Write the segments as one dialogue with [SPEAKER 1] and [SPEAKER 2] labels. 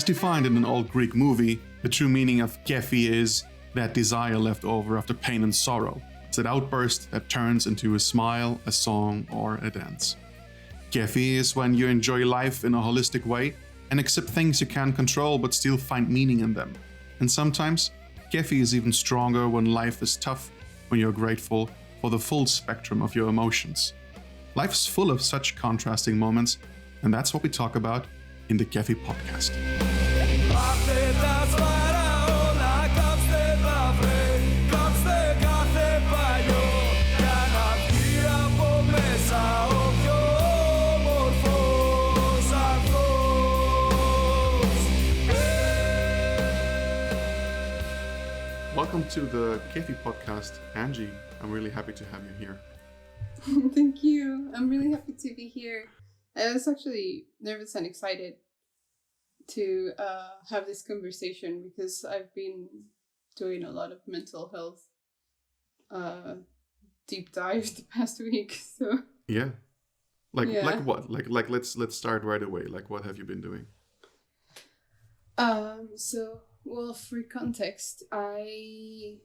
[SPEAKER 1] As defined in an old Greek movie, the true meaning of Kéfi is that desire left over after pain and sorrow. It's that outburst that turns into a smile, a song, or a dance. Kéfi is when you enjoy life in a holistic way and accept things you can't control but still find meaning in them. And sometimes, Kéfi is even stronger when life is tough, when you're grateful for the full spectrum of your emotions. Life is full of such contrasting moments, and that's what we talk about in the Kéfi podcast. Welcome to the Kéfi podcast, Angie. I'm really happy to have you here.
[SPEAKER 2] Thank you. I'm really happy to be here. I was actually nervous and excited to have this conversation because I've been doing a lot of mental health deep dives the past week. So
[SPEAKER 1] like what? Like let's start right away. Like what have you been doing?
[SPEAKER 2] Well, for context, I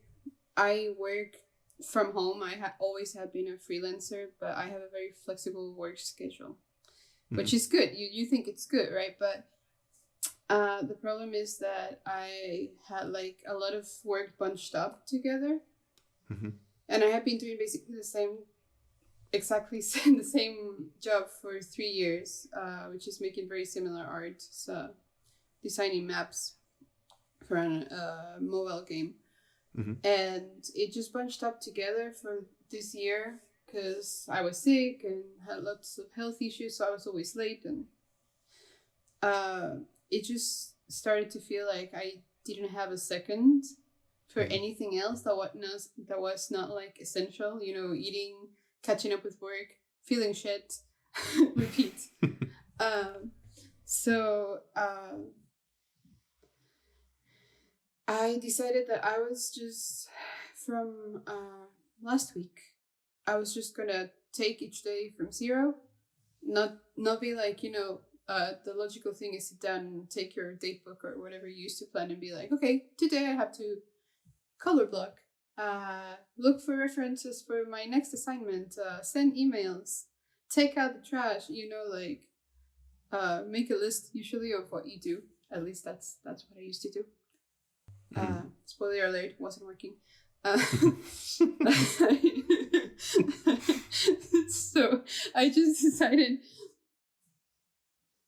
[SPEAKER 2] work from home. I always have been a freelancer, but I have a very flexible work schedule, which is good. You think it's good, right? But the problem is that I had like a lot of work bunched up together, and I have been doing basically exactly the same job for 3 years, which is making very similar art, so designing maps for a mobile game. And it just bunched up together for this year because I was sick and had lots of health issues, so I was always late, and it just started to feel like I didn't have a second for anything else that was not like essential, eating, catching up with work, feeling shit, repeat. I decided that I was just, from last week, I was just gonna take each day from zero, not be like, the logical thing is sit down and take your date book or whatever you used to plan and be like, okay, today I have to color block, look for references for my next assignment, send emails, take out the trash, make a list usually of what you do. At least that's what I used to do. Spoiler alert, wasn't working. So I just decided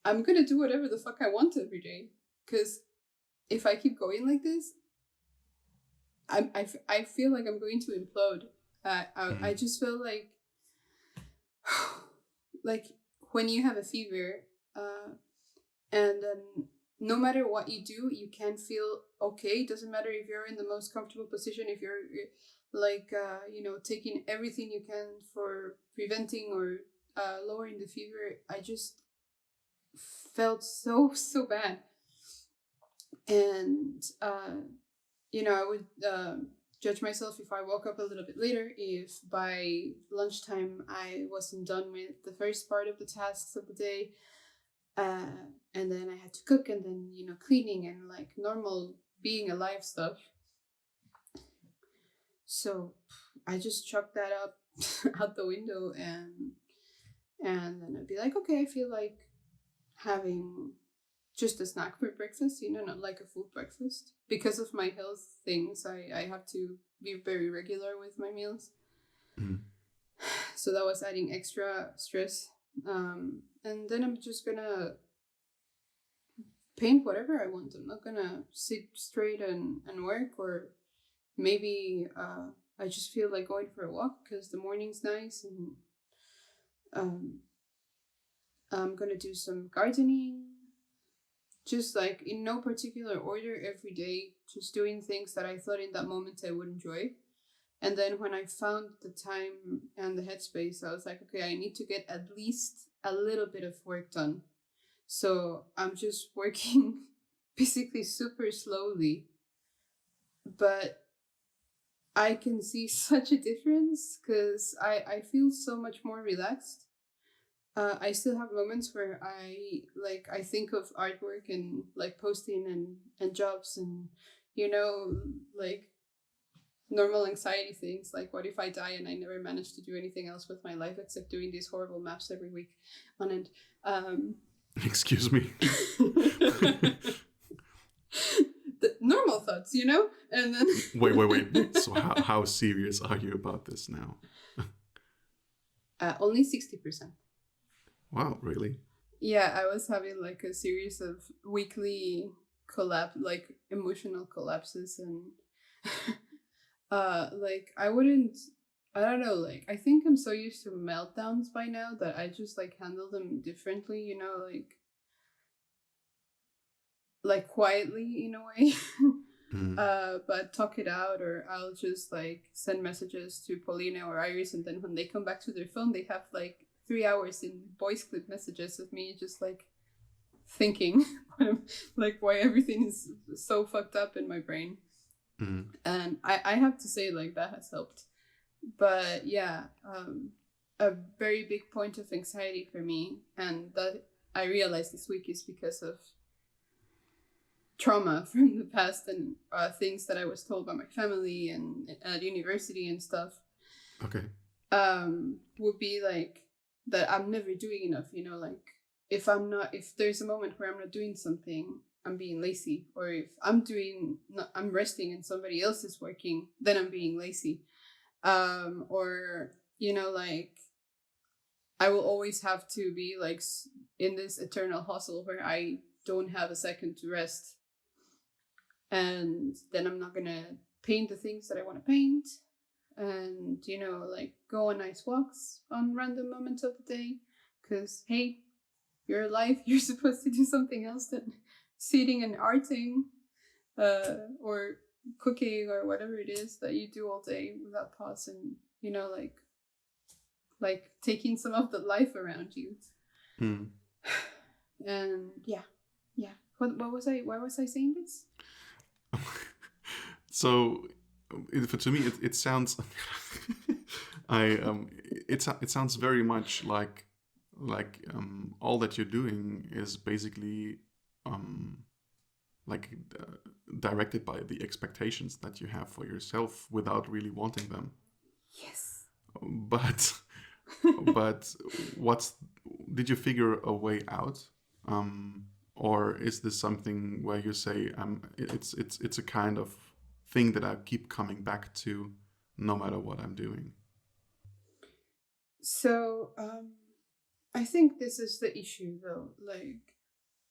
[SPEAKER 2] I'm gonna do whatever the fuck I want every day, because if I keep going like this, I feel like I'm going to implode. I just feel like when you have a fever, and then no matter what you do, you can feel okay. It doesn't matter if you're in the most comfortable position, if you're taking everything you can for preventing or lowering the fever. I just felt so bad. And, I would judge myself if I woke up a little bit later, if by lunchtime I wasn't done with the first part of the tasks of the day. And then I had to cook, and then, cleaning and like normal being alive stuff. So I just chucked that up out the window, and then I'd be like, okay, I feel like having just a snack for breakfast, not like a full breakfast. Because of my health things, I have to be very regular with my meals. So that was adding extra stress. And then I'm just gonna paint whatever I want. I'm not gonna sit straight and work, or maybe I just feel like going for a walk because the morning's nice, and I'm gonna do some gardening, just like in no particular order every day, just doing things that I thought in that moment I would enjoy. And then when I found the time and the headspace, I was like, okay, I need to get at least a little bit of work done. So I'm just working basically super slowly, but I can see such a difference because I feel so much more relaxed. I still have moments where I think of artwork and like posting and jobs and like normal anxiety things, like what if I die and I never manage to do anything else with my life except doing these horrible maps every week on end.
[SPEAKER 1] Excuse me.
[SPEAKER 2] The normal thoughts, and then
[SPEAKER 1] wait. So how serious are you about this now?
[SPEAKER 2] Only 60%.
[SPEAKER 1] Wow, really?
[SPEAKER 2] Yeah, I was having like a series of weekly emotional collapses, and I don't know, like I think I'm so used to meltdowns by now that I just like handle them differently, like quietly in a way. But talk it out, or I'll just like send messages to Paulina or Iris, and then when they come back to their phone, they have like 3 hours in voice clip messages of me just like thinking like why everything is so fucked up in my brain. And I have to say, like, that has helped. But yeah, a very big point of anxiety for me, and that I realized this week, is because of trauma from the past and things that I was told by my family and at university and stuff.
[SPEAKER 1] Okay.
[SPEAKER 2] Would be like that I'm never doing enough, like if there's a moment where I'm not doing something, I'm being lazy, or if I'm resting and somebody else is working, then I'm being lazy. Or like I will always have to be like in this eternal hustle where I don't have a second to rest, and then I'm not gonna paint the things that I want to paint, and like go on nice walks on random moments of the day, because hey, you're alive, you're supposed to do something else than sitting and arting, or cooking, or whatever it is that you do all day without pause, and like taking some of the life around you. And yeah. What was I? Why was I saying this?
[SPEAKER 1] So, to me, it sounds. It sounds very much like all that you're doing is basically directed by the expectations that you have for yourself without really wanting them.
[SPEAKER 2] Yes.
[SPEAKER 1] But did you figure a way out? Or is this something where you say it's a kind of thing that I keep coming back to no matter what I'm doing?
[SPEAKER 2] So I think this is the issue, though. Like,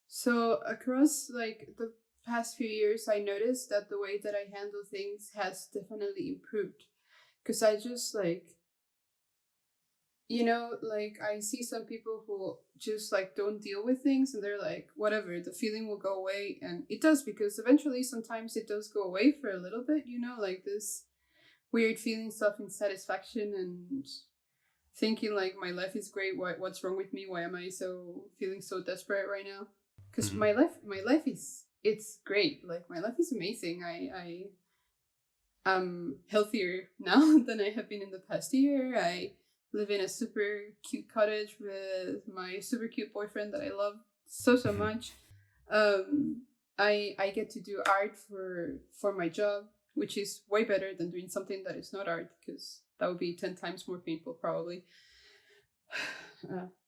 [SPEAKER 2] so across like the past few years, I noticed that the way that I handle things has definitely improved, because I just like like I see some people who just like don't deal with things, and they're like, whatever, the feeling will go away. And it does, because eventually sometimes it does go away for a little bit, like this weird feelings of insatisfaction and thinking like my life is great, what's wrong with me, why am I feeling so desperate right now? Because my life is, it's great, like my life is amazing. I am healthier now than I have been in the past year. I live in a super cute cottage with my super cute boyfriend that I love so much. I get to do art for my job, which is way better than doing something that is not art, because that would be 10 times more painful probably.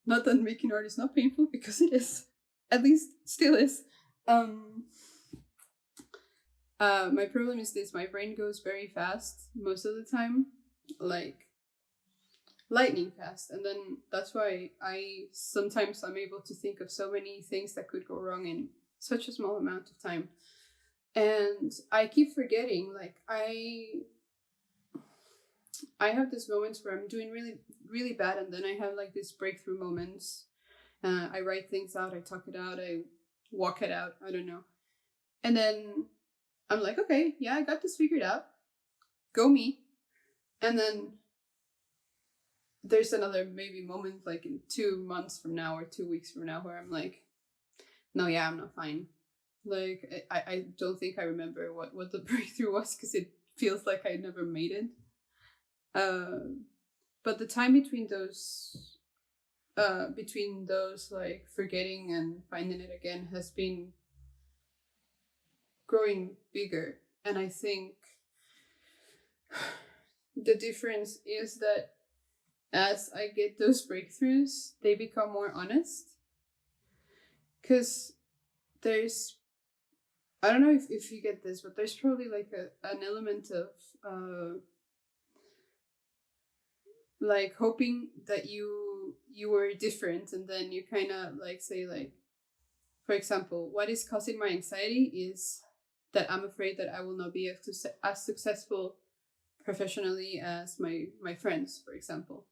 [SPEAKER 2] Not that making art is not painful, because it is, at least still is. My problem is this: my brain goes very fast most of the time, like lightning fast, and then that's why I'm able to think of so many things that could go wrong in such a small amount of time. And I keep forgetting, like I have these moments where I'm doing really, really bad, and then I have like these breakthrough moments. I write things out, I talk it out, I walk it out, I don't know. And then I'm like, okay, yeah, I got this figured out. Go me. And then there's another maybe moment like in 2 months from now or 2 weeks from now where I'm like, no, yeah, I'm not fine. Like, I don't think I remember what the breakthrough was, because it feels like I never made it. But the time between those between those, like forgetting and finding it again, has been growing bigger. And I think the difference is that as I get those breakthroughs, they become more honest. Because there's, I don't know if you get this, but there's probably like an element of like hoping that you were different, and then you kind of like say, like, for example, what is causing my anxiety is that I'm afraid that I will not be as successful professionally as my friends, for example.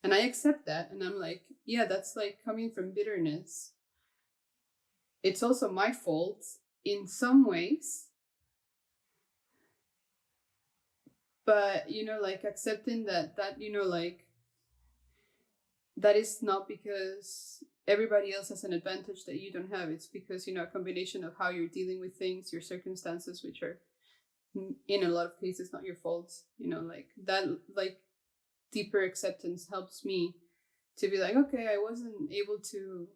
[SPEAKER 2] And I accept that, and I'm like, yeah, that's like coming from bitterness. It's also my fault in some ways, but like accepting that like that is not because everybody else has an advantage that you don't have. It's because a combination of how you're dealing with things, your circumstances, which are in a lot of cases not your fault. Like that, like deeper acceptance helps me to be like, okay, I wasn't able to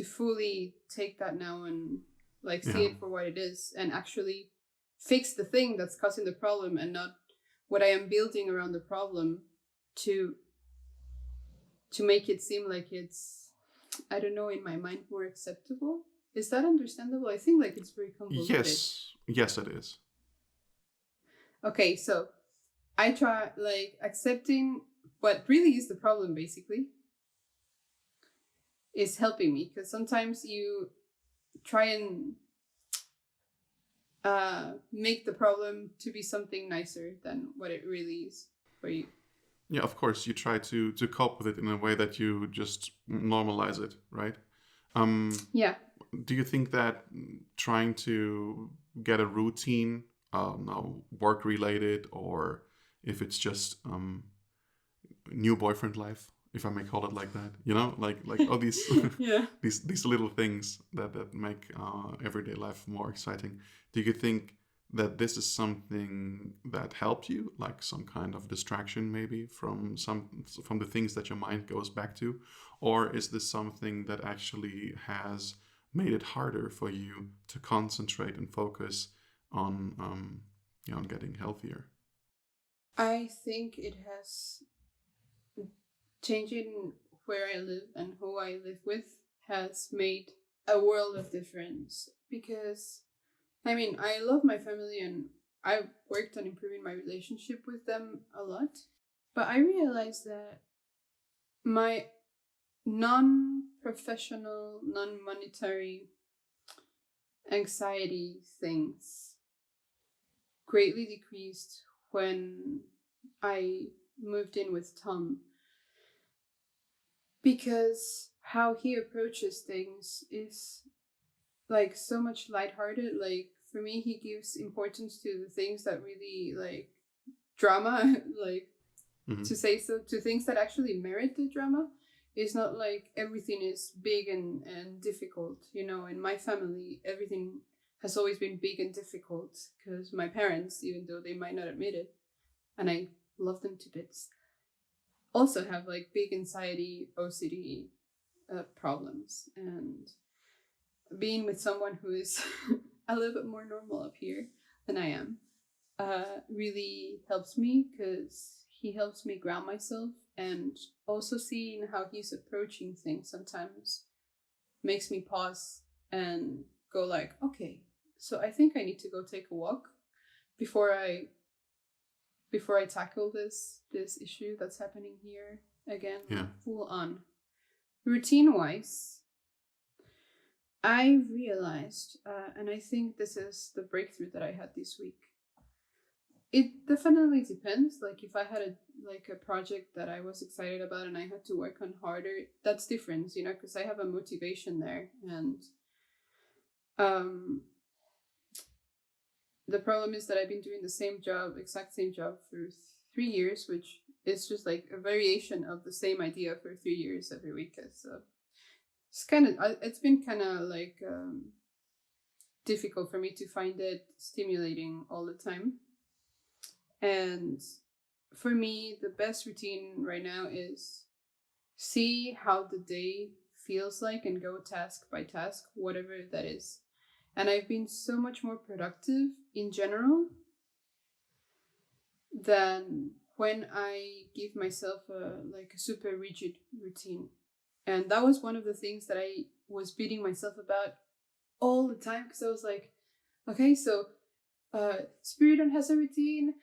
[SPEAKER 2] fully take that now and like see it for what it is, and actually fix the thing that's causing the problem, and not what I am building around the problem to make it seem like it's, I don't know, in my mind more acceptable. Is that understandable? I think like it's very convoluted.
[SPEAKER 1] Yes, it is.
[SPEAKER 2] Okay, so I try like accepting what really is the problem, basically, is helping me, because sometimes you try and make the problem to be something nicer than what it really is for you.
[SPEAKER 1] Yeah, of course, you try to cope with it in a way that you just normalize it, right?
[SPEAKER 2] Yeah.
[SPEAKER 1] Do you think that trying to get a routine, now work related, or if it's just new boyfriend life, if I may call it like that, like all these these little things that make everyday life more exciting. Do you think that this is something that helped you, like some kind of distraction maybe from the things that your mind goes back to, or is this something that actually has made it harder for you to concentrate and focus on on getting healthier?
[SPEAKER 2] I think it has, changing where I live and who I live with has made a world of difference, because I mean, I love my family and I've worked on improving my relationship with them a lot, but I realized that my non-professional, non-monetary anxiety things greatly decreased when I moved in with Tom, because how he approaches things is like so much lighthearted. Like for me, he gives importance to the things that really like drama, like to say so, to things that actually merit the drama. It's not like everything is big and difficult. In my family, everything has always been big and difficult because my parents, even though they might not admit it, and I love them to bits, also have like big anxiety, OCD problems. And being with someone who is a little bit more normal up here than I am really helps me, because he helps me ground myself, and also seeing how he's approaching things sometimes makes me pause and go like, okay, so I think I need to go take a walk before I tackle this issue that's happening here again.
[SPEAKER 1] Yeah.
[SPEAKER 2] Full on. Routine wise, I realized, and I think this is the breakthrough that I had this week. It definitely depends. Like if I had a project that I was excited about and I had to work on harder, that's different, because I have a motivation there. And the problem is that I've been doing the exact same job for 3 years, which is just like a variation of the same idea for 3 years every week. So it's been kind of like difficult for me to find it stimulating all the time. And for me, the best routine right now is see how the day feels like and go task by task, whatever that is. And I've been so much more productive in general than when I give myself a super rigid routine. And that was one of the things that I was beating myself about all the time, because I was like, okay, so Spiridon has a routine,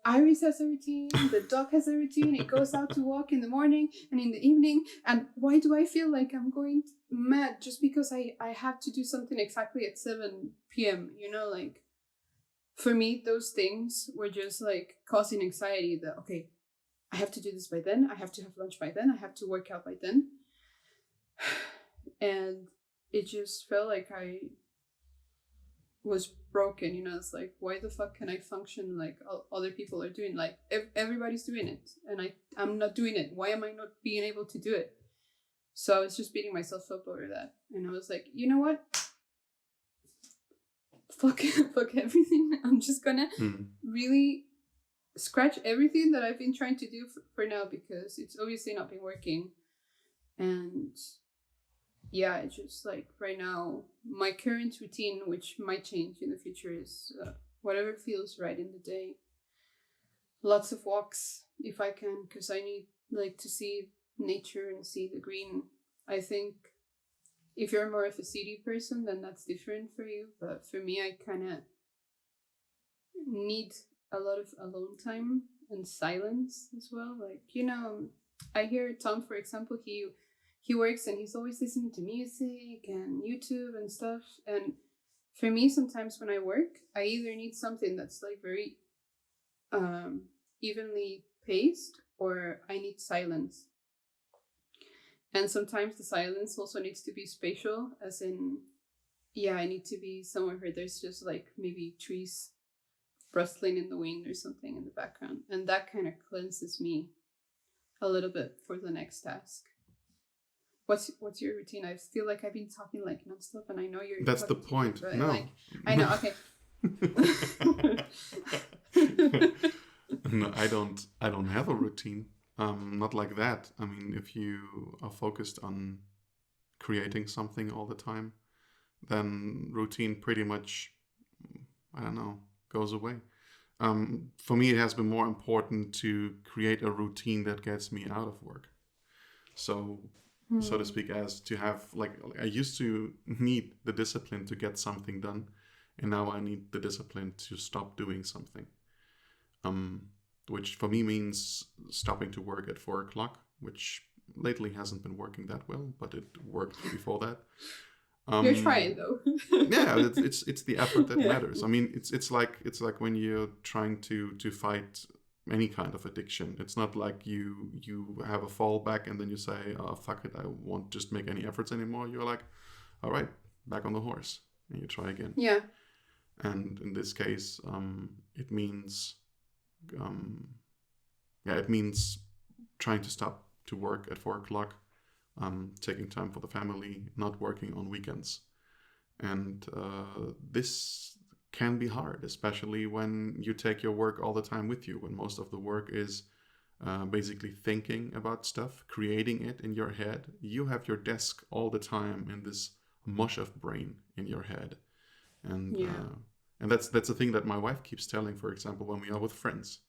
[SPEAKER 2] Iris has a routine, the dog has a routine, it goes out to walk in the morning and in the evening, and why do I feel like I'm going mad just because I have to do something exactly at 7 p.m., you know, like, for me, those things were just like causing anxiety that, okay, I have to do this by then, I have to have lunch by then, I have to work out by then. And it just felt like I was broken, you know. It's like, why the fuck can I function like other people are doing? Like, everybody's doing it, and I'm not doing it. Why am I not being able to do it? So I was just beating myself up over that. And I was like, you know what? Fuck everything. I'm just gonna really scratch everything that I've been trying to do for now, because it's obviously not been working. And yeah, it's just like right now, my current routine, which might change in the future, is whatever feels right in the day. Lots of walks if I can, because I need like to see nature and see the green. I think if you're more of a city person, then that's different for you. But for me, I kind of need a lot of alone time and silence as well. Like, you know, I hear Tom, for example, he works and he's always listening to music and YouTube and stuff. And for me, sometimes when I work, I either need something that's like very evenly paced, or I need silence. And sometimes the silence also needs to be spatial, as in, yeah, I need to be somewhere where there's just like maybe trees rustling in the wind or something in the background. And that kind of cleanses me a little bit for the next task. What's your routine? I feel like I've been talking like nonstop, and I know you're.
[SPEAKER 1] That's the point.
[SPEAKER 2] Me,
[SPEAKER 1] no,
[SPEAKER 2] like, I know. Okay.
[SPEAKER 1] No, I don't have a routine. Not like that. I mean, if you are focused on creating something all the time, then routine pretty much, I don't know, goes away. For me, it has been more important to create a routine that gets me out of work. So to speak, as to have, like, I used to need the discipline to get something done, and now I need the discipline to stop doing something. Which for me means stopping to work at 4 o'clock, which lately hasn't been working that well, but it worked before that.
[SPEAKER 2] You're trying though.
[SPEAKER 1] Yeah, it's the effort that matters. I mean, it's like when you're trying to fight any kind of addiction. It's not like you have a fallback and then you say, oh, fuck it, I won't just make any efforts anymore. You're like, all right, back on the horse, and you try again.
[SPEAKER 2] Yeah.
[SPEAKER 1] And in this case, it means it means trying to stop to work at 4 o'clock, taking time for the family, not working on weekends. And this can be hard, especially when you take your work all the time with you, when most of the work is basically thinking about stuff, creating it in your head. You have your desk all the time in this mush of brain in your head. And and that's the thing that my wife keeps telling, for example, when we are with friends.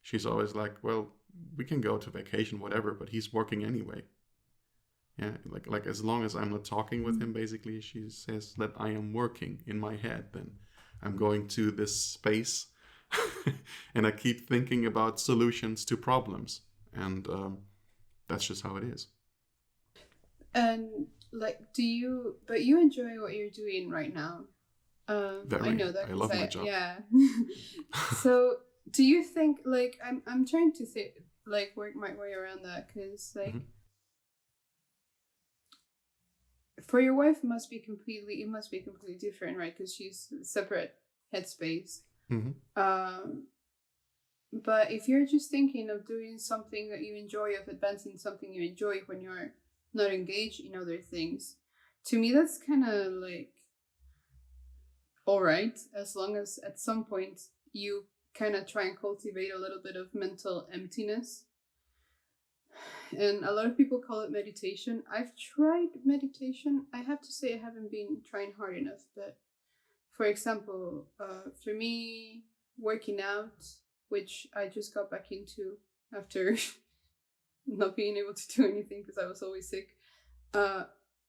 [SPEAKER 1] She's always like, well, we can go to vacation, whatever, but he's working anyway. Yeah, like as long as I'm not talking with him, basically, she says that I am working in my head. Then I'm going to this space and I keep thinking about solutions to problems. And that's just how it is.
[SPEAKER 2] And like, but you enjoy what you're doing right now.
[SPEAKER 1] Very.
[SPEAKER 2] I know that.
[SPEAKER 1] I love my job.
[SPEAKER 2] Yeah. So do you think, like, I'm trying to work my way around that, because like, for your wife, it must be completely different, right? Because she's a separate headspace. But if you're just thinking of doing something that you enjoy, of advancing something you enjoy when you're not engaged in other things, to me that's kind of like all right, as long as at some point you kind of try and cultivate a little bit of mental emptiness. And a lot of people call it meditation. I've tried meditation. I have to say I haven't been trying hard enough. But for example, for me, working out, which I just got back into after not being able to do anything because I was always sick,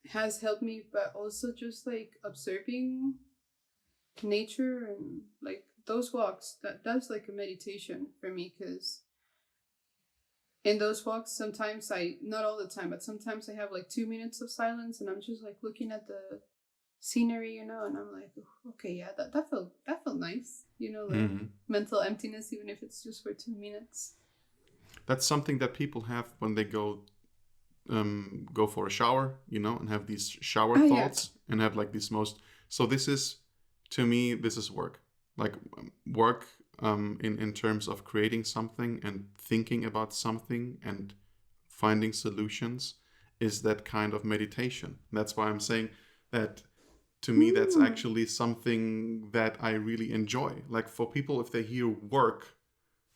[SPEAKER 2] has helped me. But also just like observing nature and like those walks, that's like a meditation for me, because in those walks sometimes not all the time, but sometimes I have like 2 minutes of silence and I'm just like looking at the scenery, and I'm like, "Oh, okay, yeah, that felt nice, like mental emptiness, even if it's just for 2 minutes."
[SPEAKER 1] That's something that people have when they go for a shower, and have these shower thoughts, and have like these so this is, to me, this is work. Like work in terms of creating something and thinking about something and finding solutions is that kind of meditation. That's why I'm saying that, to me, that's actually something that I really enjoy. Like for people, if they hear work,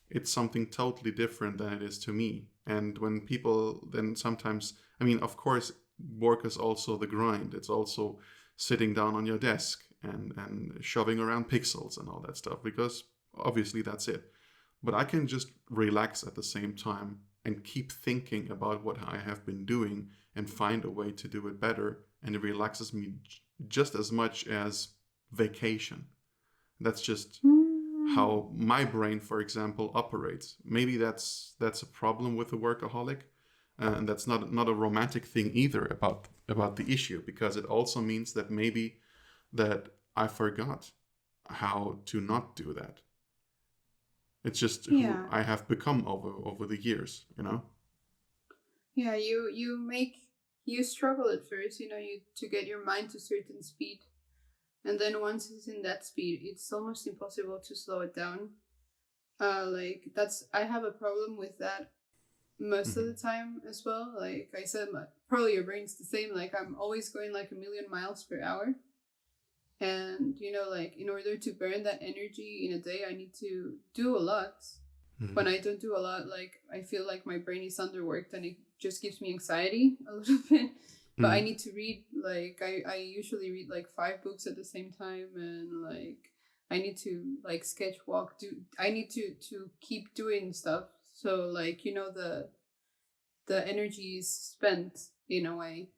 [SPEAKER 1] it's something totally different than it is to me. And when people then sometimes, of course, work is also the grind. It's also sitting down on your desk and shoving around pixels and all that stuff, because obviously that's it. But I can just relax at the same time and keep thinking about what I have been doing and find a way to do it better. And it relaxes me just as much as vacation. That's just how my brain, for example, operates. Maybe that's a problem with the workaholic. And that's not a romantic thing either about the issue, because it also means that maybe that I forgot how to not do that. It's just who I have become over the years,
[SPEAKER 2] Yeah, you struggle at first, to get your mind to a certain speed. And then once it's in that speed, it's almost impossible to slow it down. I have a problem with that most of the time as well. Like I said, probably your brain's the same. Like I'm always going like 1,000,000 miles per hour. And, like in order to burn that energy in a day, I need to do a lot. When I don't do a lot, like I feel like my brain is underworked and it just gives me anxiety a little bit. But I need to read, like I usually read like 5 books at the same time, and like I need to like sketch walk, I need to keep doing stuff. So like, the energy is spent in a way.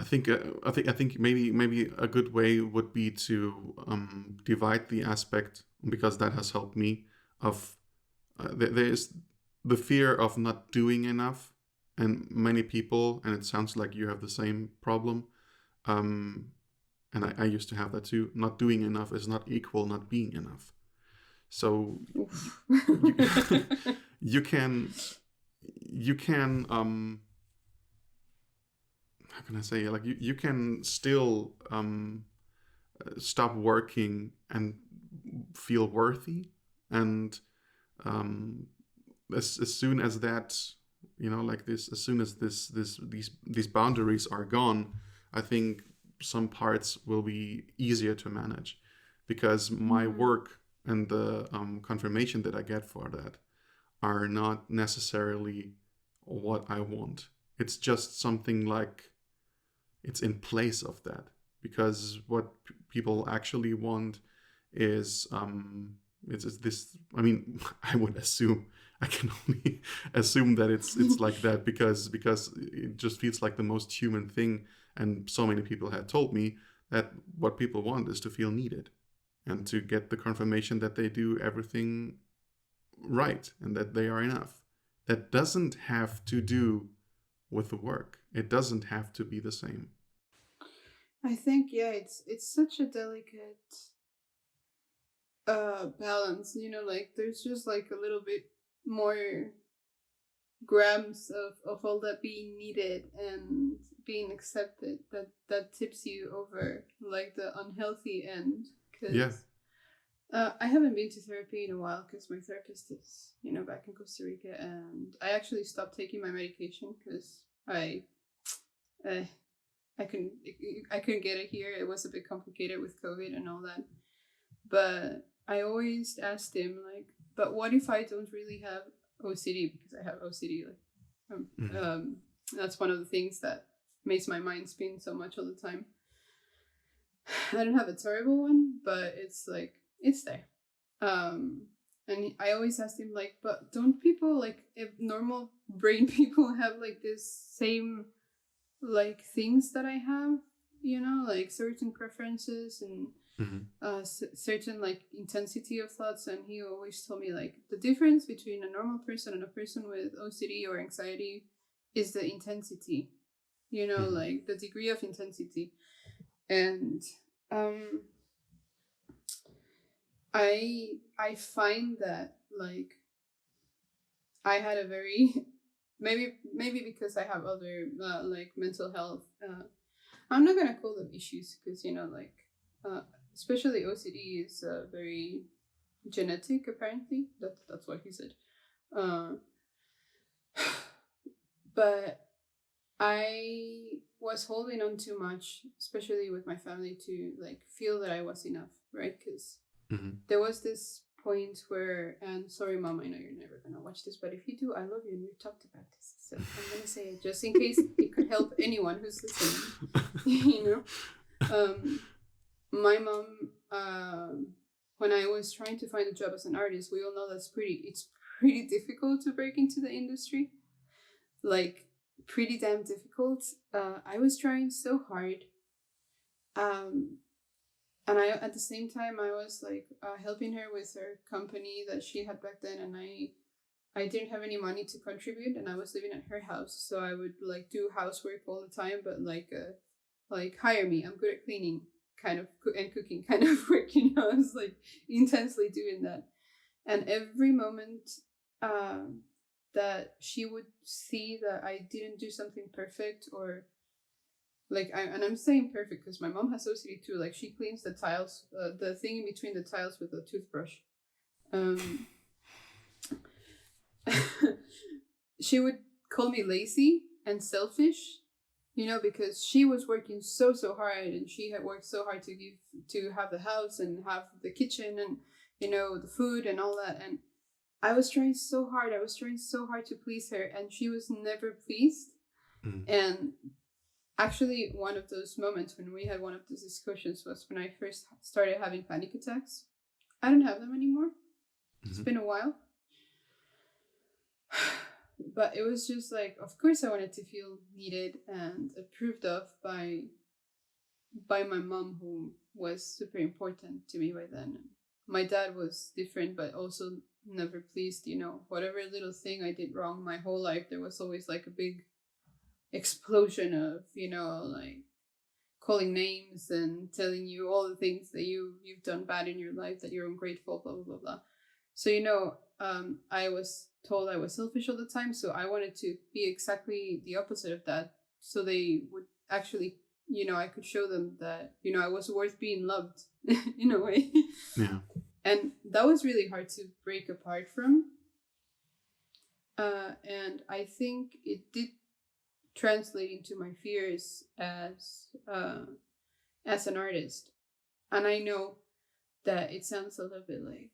[SPEAKER 1] I think maybe a good way would be to divide the aspect, because that has helped me, of there is the fear of not doing enough, and many people, and it sounds like you have the same problem, and I used to have that too. Not doing enough is not equal not being enough. So you can how can I say, like you can still stop working and feel worthy, and as soon as that, like this, as soon as these boundaries are gone, I think some parts will be easier to manage, because my work and the confirmation that I get for that are not necessarily what I want. It's just something like it's in place of that, because what people actually want is it's this. I would assume, I can only assume that it's like that, because it just feels like the most human thing, and so many people had told me that what people want is to feel needed and to get the confirmation that they do everything right and that they are enough. That doesn't have to do with the work. It doesn't have to be the same.
[SPEAKER 2] I think, it's such a delicate balance, like there's just like a little bit more grams of all that being needed and being accepted that tips you over like the unhealthy end. Cause I haven't been to therapy in a while because my therapist is, back in Costa Rica, and I actually stopped taking my medication because I couldn't get it here. It was a bit complicated with COVID and all that. But I always asked him, like, but what if I don't really have OCD because I have OCD. That's one of the things that makes my mind spin so much all the time. I don't have a terrible one, but it's like, it's there. And I always asked him, like, but don't people, like, if normal brain people have, like, this same, like, things that I have, you know, like certain preferences and certain, like, intensity of thoughts. And he always told me, like, the difference between a normal person and a person with OCD or anxiety is the intensity, you know, like the degree of intensity. And I find that, like, I had a very maybe because I have other like mental health. I'm not gonna call them issues because, you know, like especially OCD is very genetic. Apparently, that's what he said. But I was holding on too much, especially with my family, to like feel that I was enough, right? Because there was this point where, and sorry, Mom, I know you're never gonna watch this, but if you do, I love you, and we've talked about this, so I'm gonna say it just in case it could help anyone who's listening. You know, my mom, when I was trying to find a job as an artist, we all know it's pretty difficult to break into the industry, like pretty damn difficult. I was trying so hard. And I, at the same time, I was like helping her with her company that she had back then, and I didn't have any money to contribute, and I was living at her house, so I would like do housework all the time, but like hire me, I'm good at cleaning, kind of, and cooking kind of work, you know. I was like intensely doing that, and every moment that she would see that I didn't do something perfect, or like, I'm saying perfect because my mom has OCD too. Like, she cleans the tiles, the thing in between the tiles with a toothbrush. She would call me lazy and selfish, you know, because she was working so hard, and she had worked so hard to have the house and have the kitchen and, you know, the food and all that. And I was trying so hard. I was trying so hard to please her, and she was never pleased. And actually, one of those moments when we had one of those discussions was when I first started having panic attacks. I don't have them anymore. It's been a while. But it was just like, of course I wanted to feel needed and approved of by my mom, who was super important to me by then. My dad was different, but also never pleased, you know. Whatever little thing I did wrong my whole life, there was always like a big explosion of, you know, like calling names and telling you all the things that you've done bad in your life, that you're ungrateful, blah blah blah blah. So, you know, I was told I was selfish all the time, so I wanted to be exactly the opposite of that, so they would actually, you know, I could show them that, you know, I was worth being loved in a way.
[SPEAKER 1] Yeah. And
[SPEAKER 2] that was really hard to break apart from, and I think it did translate into my fears as an artist. And I know that it sounds a little bit like,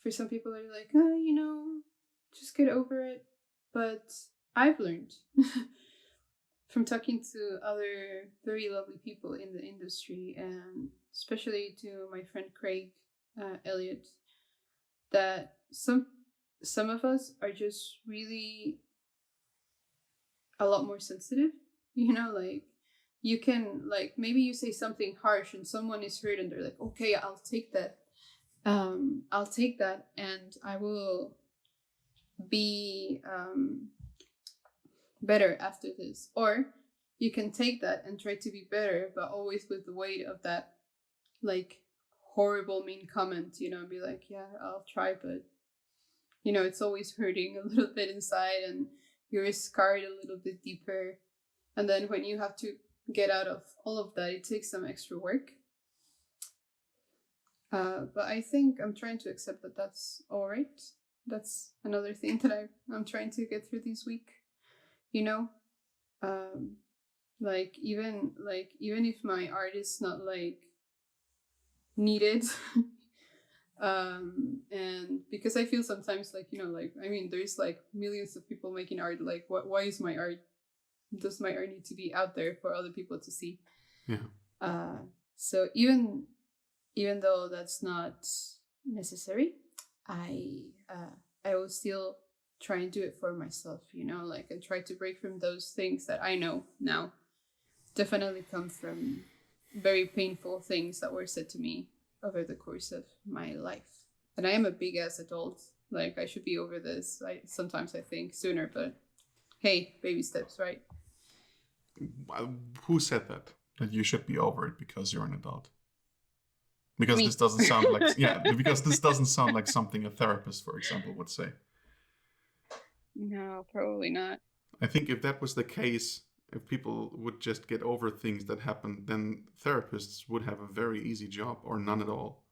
[SPEAKER 2] for some people they're like, oh, you know, just get over it. But I've learned from talking to other very lovely people in the industry, and especially to my friend Craig Elliott, that some of us are just really a lot more sensitive, you know, like you can, like, maybe you say something harsh and someone is hurt and they're like, okay, I'll take that, and I will be better after this. Or you can take that and try to be better, but always with the weight of that, like, horrible mean comment, you know, and be like, yeah, I'll try, but, you know, it's always hurting a little bit inside, and you're scarred a little bit deeper. And then when you have to get out of all of that, it takes some extra work. But I think I'm trying to accept that that's all right. That's another thing that I'm trying to get through this week, you know? Like, even if my art is not, like, needed, And because I feel sometimes like, like, I mean, there's like millions of people making art. Like, why is my art? Does my art need to be out there for other people to see?
[SPEAKER 1] Yeah.
[SPEAKER 2] So even though that's not necessary, I will still try and do it for myself, like, and try to break from those things that I know now definitely come from very painful things that were said to me over the course of my life. And I am a big ass adult. Like, I should be over this. Sometimes I think sooner, but hey, baby steps, right?
[SPEAKER 1] Who said that you should be over it because you're an adult? Because
[SPEAKER 2] Me.
[SPEAKER 1] this doesn't sound like because this doesn't sound like something a therapist, for example, would say.
[SPEAKER 2] No, probably not.
[SPEAKER 1] I think if that was the case, if people would just get over things that happen, then therapists would have a very easy job or none at all.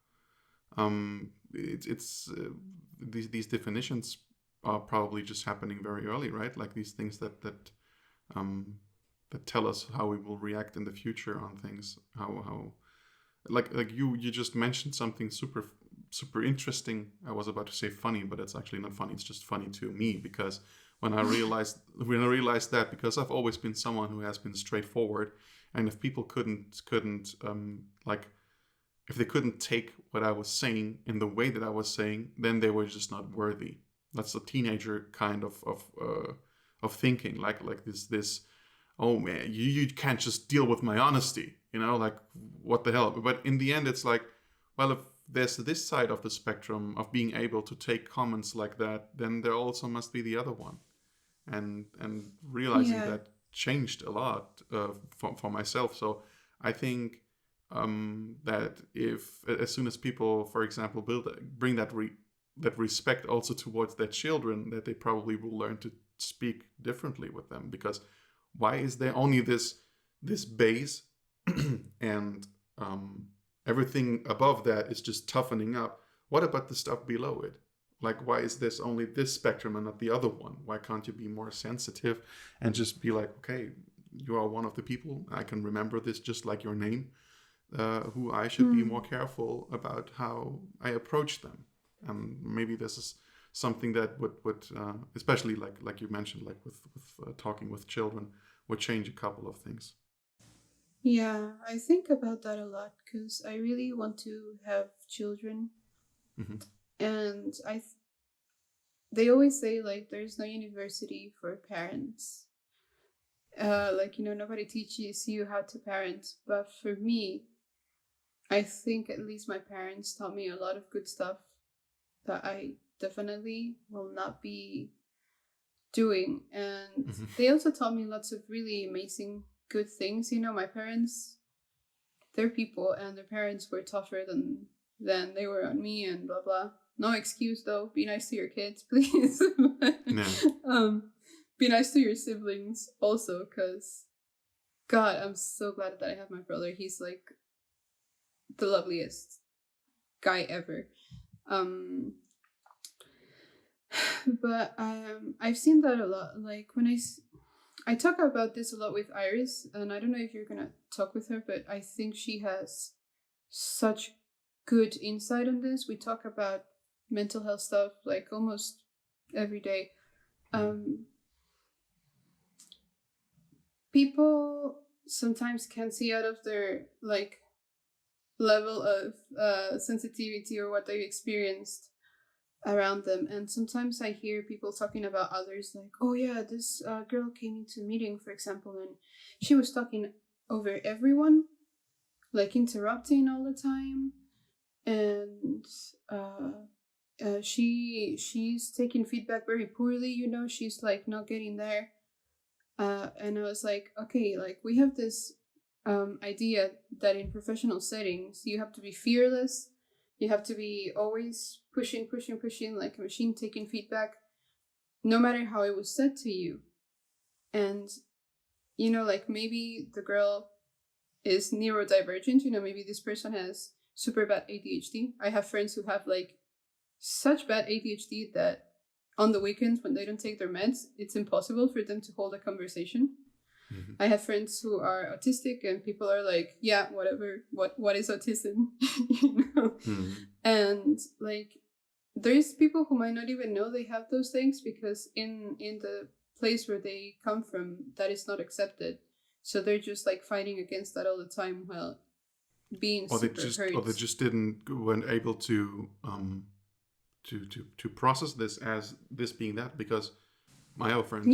[SPEAKER 1] These definitions are probably just happening very early, right? Like these things that tell us how we will react in the future on things. How like you just mentioned something super interesting. I was about to say funny, but it's actually not funny. It's just funny to me because when I realized that, because I've always been someone who has been straightforward, and if people couldn't if they couldn't take what I was saying in the way that I was saying, then they were just not worthy. That's a teenager kind of thinking, like this. Oh man, you can't just deal with my honesty, like what the hell? But in the end, it's like, well, if there's this side of the spectrum of being able to take comments like that, then there also must be the other one, and realizing that changed a lot for myself. So I think that if as soon as people, for example, bring that respect also towards their children, that they probably will learn to speak differently with them. Because why is there only this base and everything above that is just toughening up? What about the stuff below it? Like, why is this only this spectrum and not the other one? Why can't you be more sensitive and just be like, okay, you are one of the people, I can remember this just like your name, who I should be more careful about how I approach them. Maybe this is something that would especially like you mentioned, like with talking with children, would change a couple of things.
[SPEAKER 2] Yeah, I think about that a lot because I really want to have children.
[SPEAKER 1] Mm-hmm.
[SPEAKER 2] And they always say, like, there's no university for parents. Like, nobody teaches you how to parent. But for me, I think at least my parents taught me a lot of good stuff that I definitely will not be doing. And they also taught me lots of really amazing good things. My parents, they're people, and their parents were tougher than they were on me, and blah blah. No excuse though. Be nice to your kids, please. Be nice to your siblings also, because God, I'm so glad that I have my brother. He's like the loveliest guy ever. But I've seen that a lot. Like when I talk about this a lot with Iris, and I don't know if you're gonna talk with her, but I think she has such good insight on this. We talk about mental health stuff like almost every day. People sometimes can't see out of their like level of sensitivity or what they've experienced around them. And sometimes I hear people talking about others, like, oh yeah, this girl came into a meeting, for example, and she was talking over everyone, like interrupting all the time, and she's taking feedback very poorly, she's like not getting there. And I was like, okay, like we have this idea that in professional settings you have to be fearless, you have to be always pushing like a machine, taking feedback no matter how it was said to you. And like maybe the girl is neurodivergent, maybe this person has super bad ADHD. I have friends who have like such bad ADHD that on the weekends when they don't take their meds, it's impossible for them to hold a conversation. I have friends who are autistic, and people are like, yeah, whatever, what is autism? You know? And like, there's people who might not even know they have those things, because in the place where they come from, that is not accepted. So they're just like fighting against that all the time, while being
[SPEAKER 1] Or
[SPEAKER 2] super hurt.
[SPEAKER 1] they just weren't able to process this as this being that, because my other friend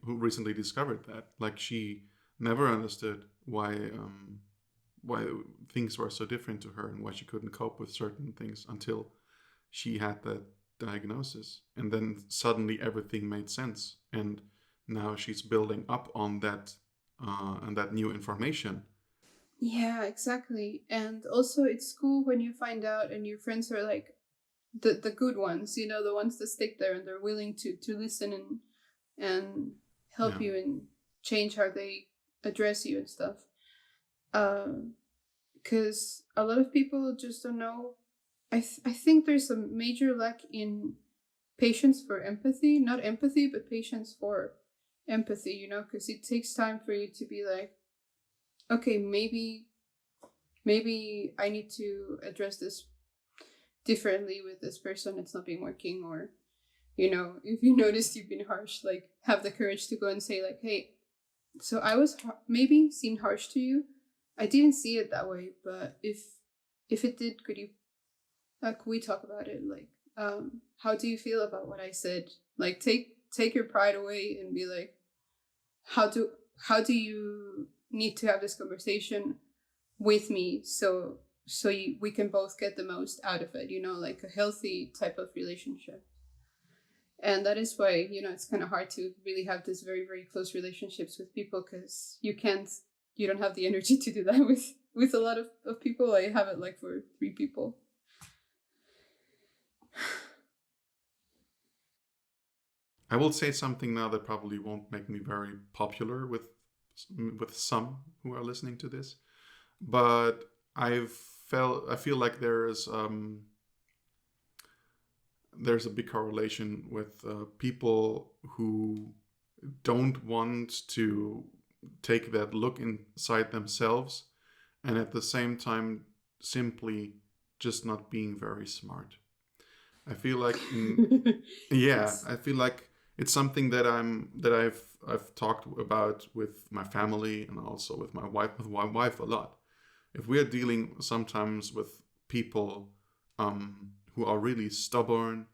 [SPEAKER 1] who recently discovered that, like, she never understood why things were so different to her and why she couldn't cope with certain things until she had that diagnosis, and then suddenly everything made sense, and now she's building up on that new information.
[SPEAKER 2] Yeah, exactly. And also, it's cool when you find out and your friends are like the good ones, you know, the ones that stick there and they're willing to listen and help you and change how they address you and stuff. Because a lot of people just don't know. I think there's a major lack in patience for empathy, not empathy, but patience for empathy, you know, because it takes time for you to be like, okay, maybe I need to address this differently with this person. It's not been working. Or, you know, if you notice you've been harsh, like, have the courage to go and say like, hey, so I was maybe seemed harsh to you. I didn't see it that way, but if it did, could we talk about it? Like, how do you feel about what I said? Like, take your pride away and be like, how do you need to have this conversation with me so we can both get the most out of it, you know, like a healthy type of relationship. And that is why, you know, it's kind of hard to really have this very, very close relationships with people, because you don't have the energy to do that with a lot of people. I have it like for 3 people.
[SPEAKER 1] I will say something now that probably won't make me very popular with some who are listening to this, but I feel like there's a big correlation with people who don't want to take that look inside themselves, and at the same time simply just not being very smart. I feel like I feel like it's something that I've talked about with my family and also with my wife a lot. If we are dealing sometimes with people who are really stubborn,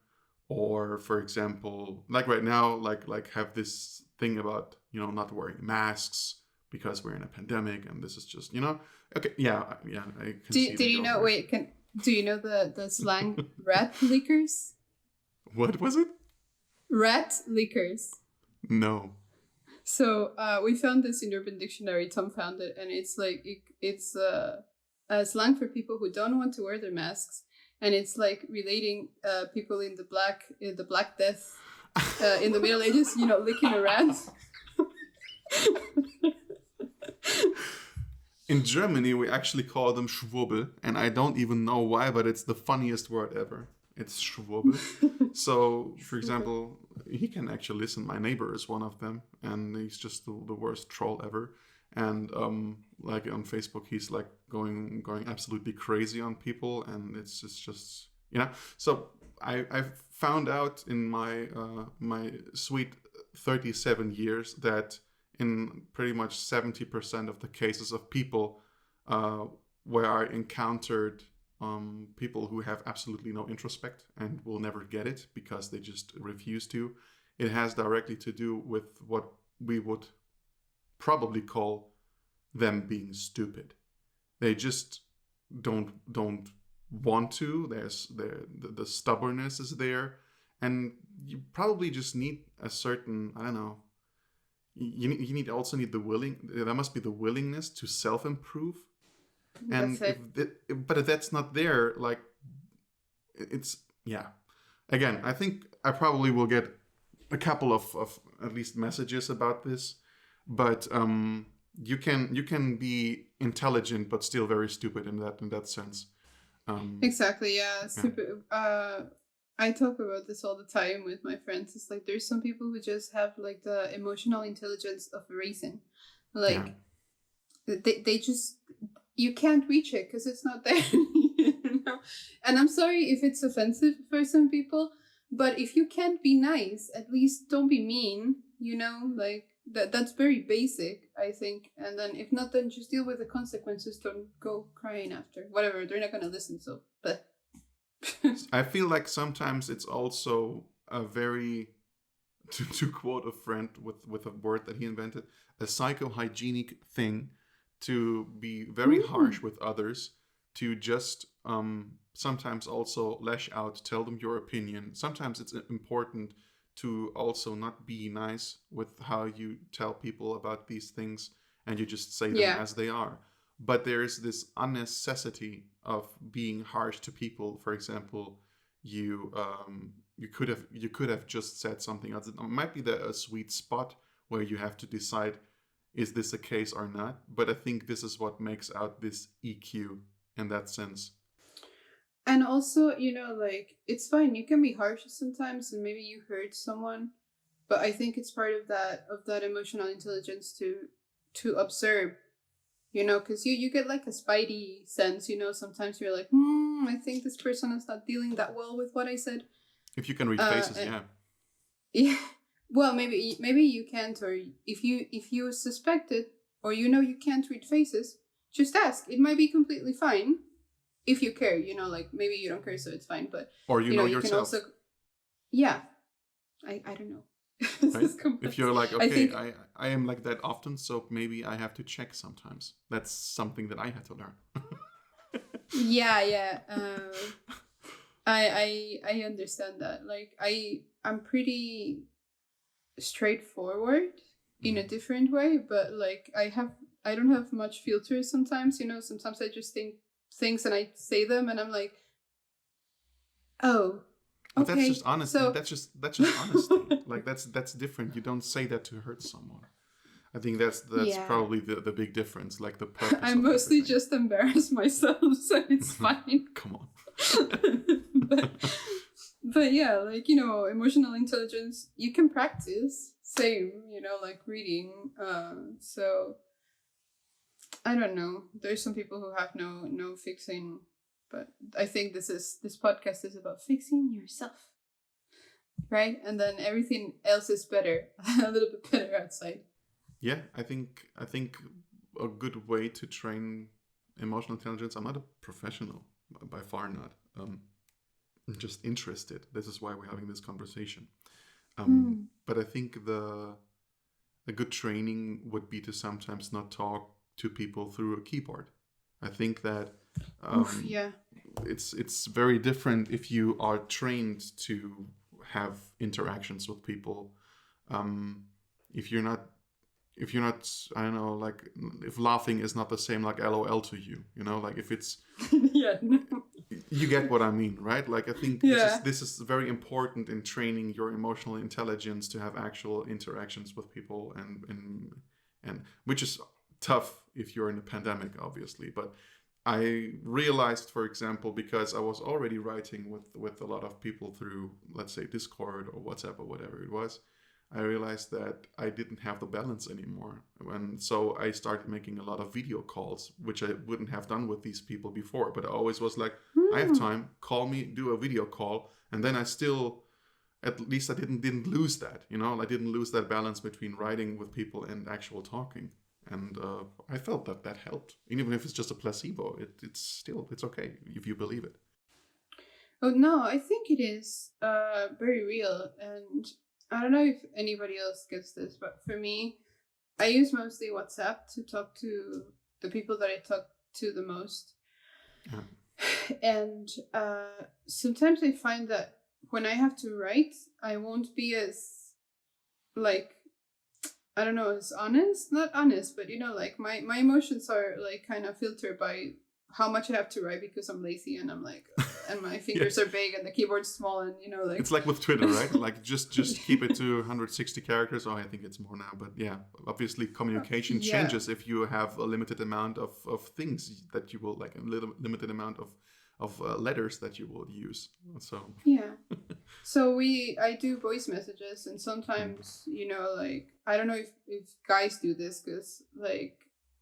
[SPEAKER 1] or for example, like right now, like have this thing about, you know, not wearing masks because we're in a pandemic, and this is just, you know, okay, I can see.
[SPEAKER 2] Do you know? Wait, do you know the slang rat lickers?
[SPEAKER 1] What was it?
[SPEAKER 2] Rat lickers.
[SPEAKER 1] No.
[SPEAKER 2] So we found this in Urban Dictionary. Tom found it, and it's like it's a slang for people who don't want to wear their masks, and it's like relating people in the Black Death in the Middle Ages, you know, licking a rat.
[SPEAKER 1] In Germany, we actually call them Schwurbel, and I don't even know why, but it's the funniest word ever. It's Schwurbel. So, for example, he can actually listen. My neighbor is one of them, and he's just the worst troll ever. And like on Facebook, he's like going absolutely crazy on people, and it's just, you know. So I found out in my my sweet 37 years that in pretty much 70% of the cases of people where I encountered people who have absolutely no introspect and will never get it because they just refuse to, it has directly to do with what we would probably call them being stupid. They just don't want to. There's the stubbornness is there, and you probably just need a certain, I don't know, you need the willing. There must be the willingness to self-improve, and but if that's not there, like, it's, yeah. Again, I think I probably will get a couple of at least messages about this, but you can be intelligent but still very stupid in that sense.
[SPEAKER 2] Exactly. Yeah. Stupid. I talk about this all the time with my friends. It's like there's some people who just have like the emotional intelligence of reason. Like they just, you can't reach it because it's not there. You know? And I'm sorry if it's offensive for some people, but if you can't be nice, at least don't be mean, you know, like that's very basic, I think. And then if not, then just deal with the consequences. Don't go crying after. Whatever, they're not gonna listen, so but
[SPEAKER 1] I feel like sometimes it's also a very, to quote a friend with a word that he invented, a psychohygienic thing to be very harsh with others, to just sometimes also lash out, tell them your opinion. Sometimes it's important to also not be nice with how you tell people about these things, and you just say them as they are. But there's this unnecessity of being harsh to people. For example, you could have just said something else. It might be a sweet spot where you have to decide, is this a case or not? But I think this is what makes out this EQ in that sense.
[SPEAKER 2] And also, you know, like, it's fine. You can be harsh sometimes and maybe you hurt someone. But I think it's part of that emotional intelligence to observe, you know, because you get like a spidey sense, you know, sometimes you're like, I think this person is not dealing that well with what I said.
[SPEAKER 1] If you can read faces,
[SPEAKER 2] Yeah. Well, maybe you can't, or if you suspect it, or you know you can't read faces, just ask. It might be completely fine if you care, you know, like maybe you don't care, so it's fine. But
[SPEAKER 1] or you know
[SPEAKER 2] you
[SPEAKER 1] yourself.
[SPEAKER 2] can also, yeah, I don't know.
[SPEAKER 1] Right? If you're like, okay, I am like that often, so maybe I have to check sometimes. That's something that I had to learn.
[SPEAKER 2] Yeah. I understand that. Like I'm pretty straightforward in a different way, but like I don't have much filters sometimes, you know. Sometimes I just think things and I say them and I'm like, oh,
[SPEAKER 1] but
[SPEAKER 2] okay,
[SPEAKER 1] that's just honesty.
[SPEAKER 2] so
[SPEAKER 1] That's just honesty. Like that's different. You don't say that to hurt someone. I think that's probably the big difference. Like the purpose.
[SPEAKER 2] I mostly just embarrass myself, so it's fine.
[SPEAKER 1] Come on.
[SPEAKER 2] but yeah, like, you know, emotional intelligence you can practice. Same, you know, like reading. So I don't know. There's some people who have no fixing. But I think this podcast is about fixing yourself, right? And then everything else is better, a little bit better outside.
[SPEAKER 1] Yeah, I think a good way to train emotional intelligence. I'm not a professional, by far not. I'm just interested. This is why we're having this conversation. But I think a good training would be to sometimes not talk to people through a keyboard. I think that it's very different if you are trained to have interactions with people. If you're not, I don't know, like if laughing is not the same like LOL to you, you know, like if it's you get what I mean, right? Like I think this is very important in training your emotional intelligence to have actual interactions with people, and which is tough if you're in a pandemic, obviously. But I realized, for example, because I was already writing with a lot of people through, let's say, Discord or WhatsApp or whatever it was, I realized that I didn't have the balance anymore. And so I started making a lot of video calls, which I wouldn't have done with these people before. But I always was like, I have time, call me, do a video call. And then I still, at least I didn't lose that, you know, I didn't lose that balance between writing with people and actual talking. And I felt that helped. And even if it's just a placebo, it's okay if you believe it.
[SPEAKER 2] Oh, no, I think it is very real. And I don't know if anybody else gets this, but for me, I use mostly WhatsApp to talk to the people that I talk to the most. Yeah. And sometimes I find that when I have to write, I won't be as, like, I don't know, as honest, not honest, but you know, like my emotions are like kind of filtered by how much I have to write because I'm lazy and I'm like, and my fingers are big and the keyboard's small, and like
[SPEAKER 1] it's like with Twitter, right? Like just keep it to 160 characters. I think it's more now, but yeah, obviously communication changes if you have a limited amount of things that you will, like a limited amount of letters that you will use. So
[SPEAKER 2] so I do voice messages, and sometimes like I don't know if guys do this, because like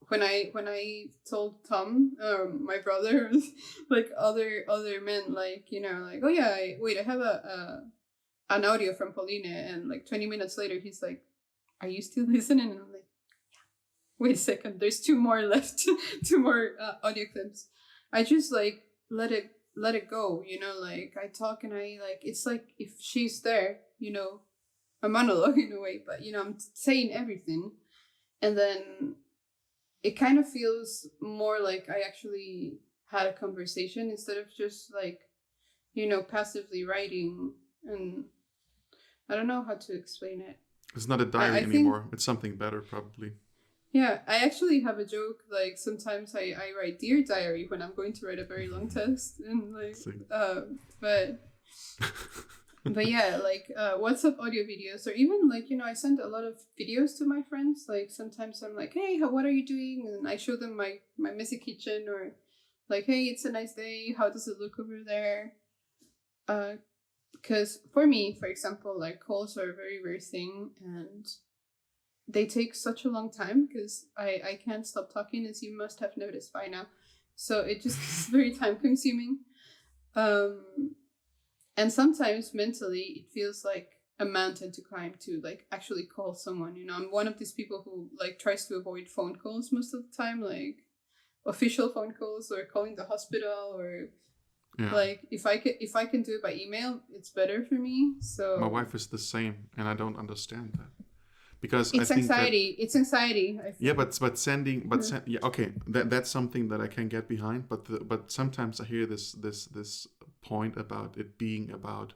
[SPEAKER 2] when I told Tom, my brother, like other men, like like, oh yeah, I have an audio from Pauline, and like 20 minutes later he's like, are you still listening? And I'm like, wait a second, there's 2 more left. 2 more audio clips. I just like let it go, like I talk, and I like, it's like if she's there, a monologue in a way, but I'm saying everything, and then it kind of feels more like I actually had a conversation instead of just like passively writing. And I don't know how to explain it.
[SPEAKER 1] It's not a diary anymore. It's something better, probably.
[SPEAKER 2] Yeah, I actually have a joke, like sometimes I write Dear Diary when I'm going to write a very long text, and like but yeah, like WhatsApp audio videos, or even like I send a lot of videos to my friends. Like sometimes I'm like, hey, what are you doing? And I show them my messy kitchen, or like, hey, it's a nice day, how does it look over there? Because for me, for example, like calls are a very rare thing, and they take such a long time because I can't stop talking, as you must have noticed by now. So it just is very time consuming. And sometimes mentally it feels like a mountain to climb to like actually call someone. I'm one of these people who like tries to avoid phone calls most of the time, like official phone calls or calling the hospital, or like if I can do it by email, it's better for me. So
[SPEAKER 1] my wife is the same, and I don't understand that. Because
[SPEAKER 2] it's anxiety. It's anxiety.
[SPEAKER 1] Yeah, but sending, okay, that's something that I can get behind. But sometimes I hear this point about it being about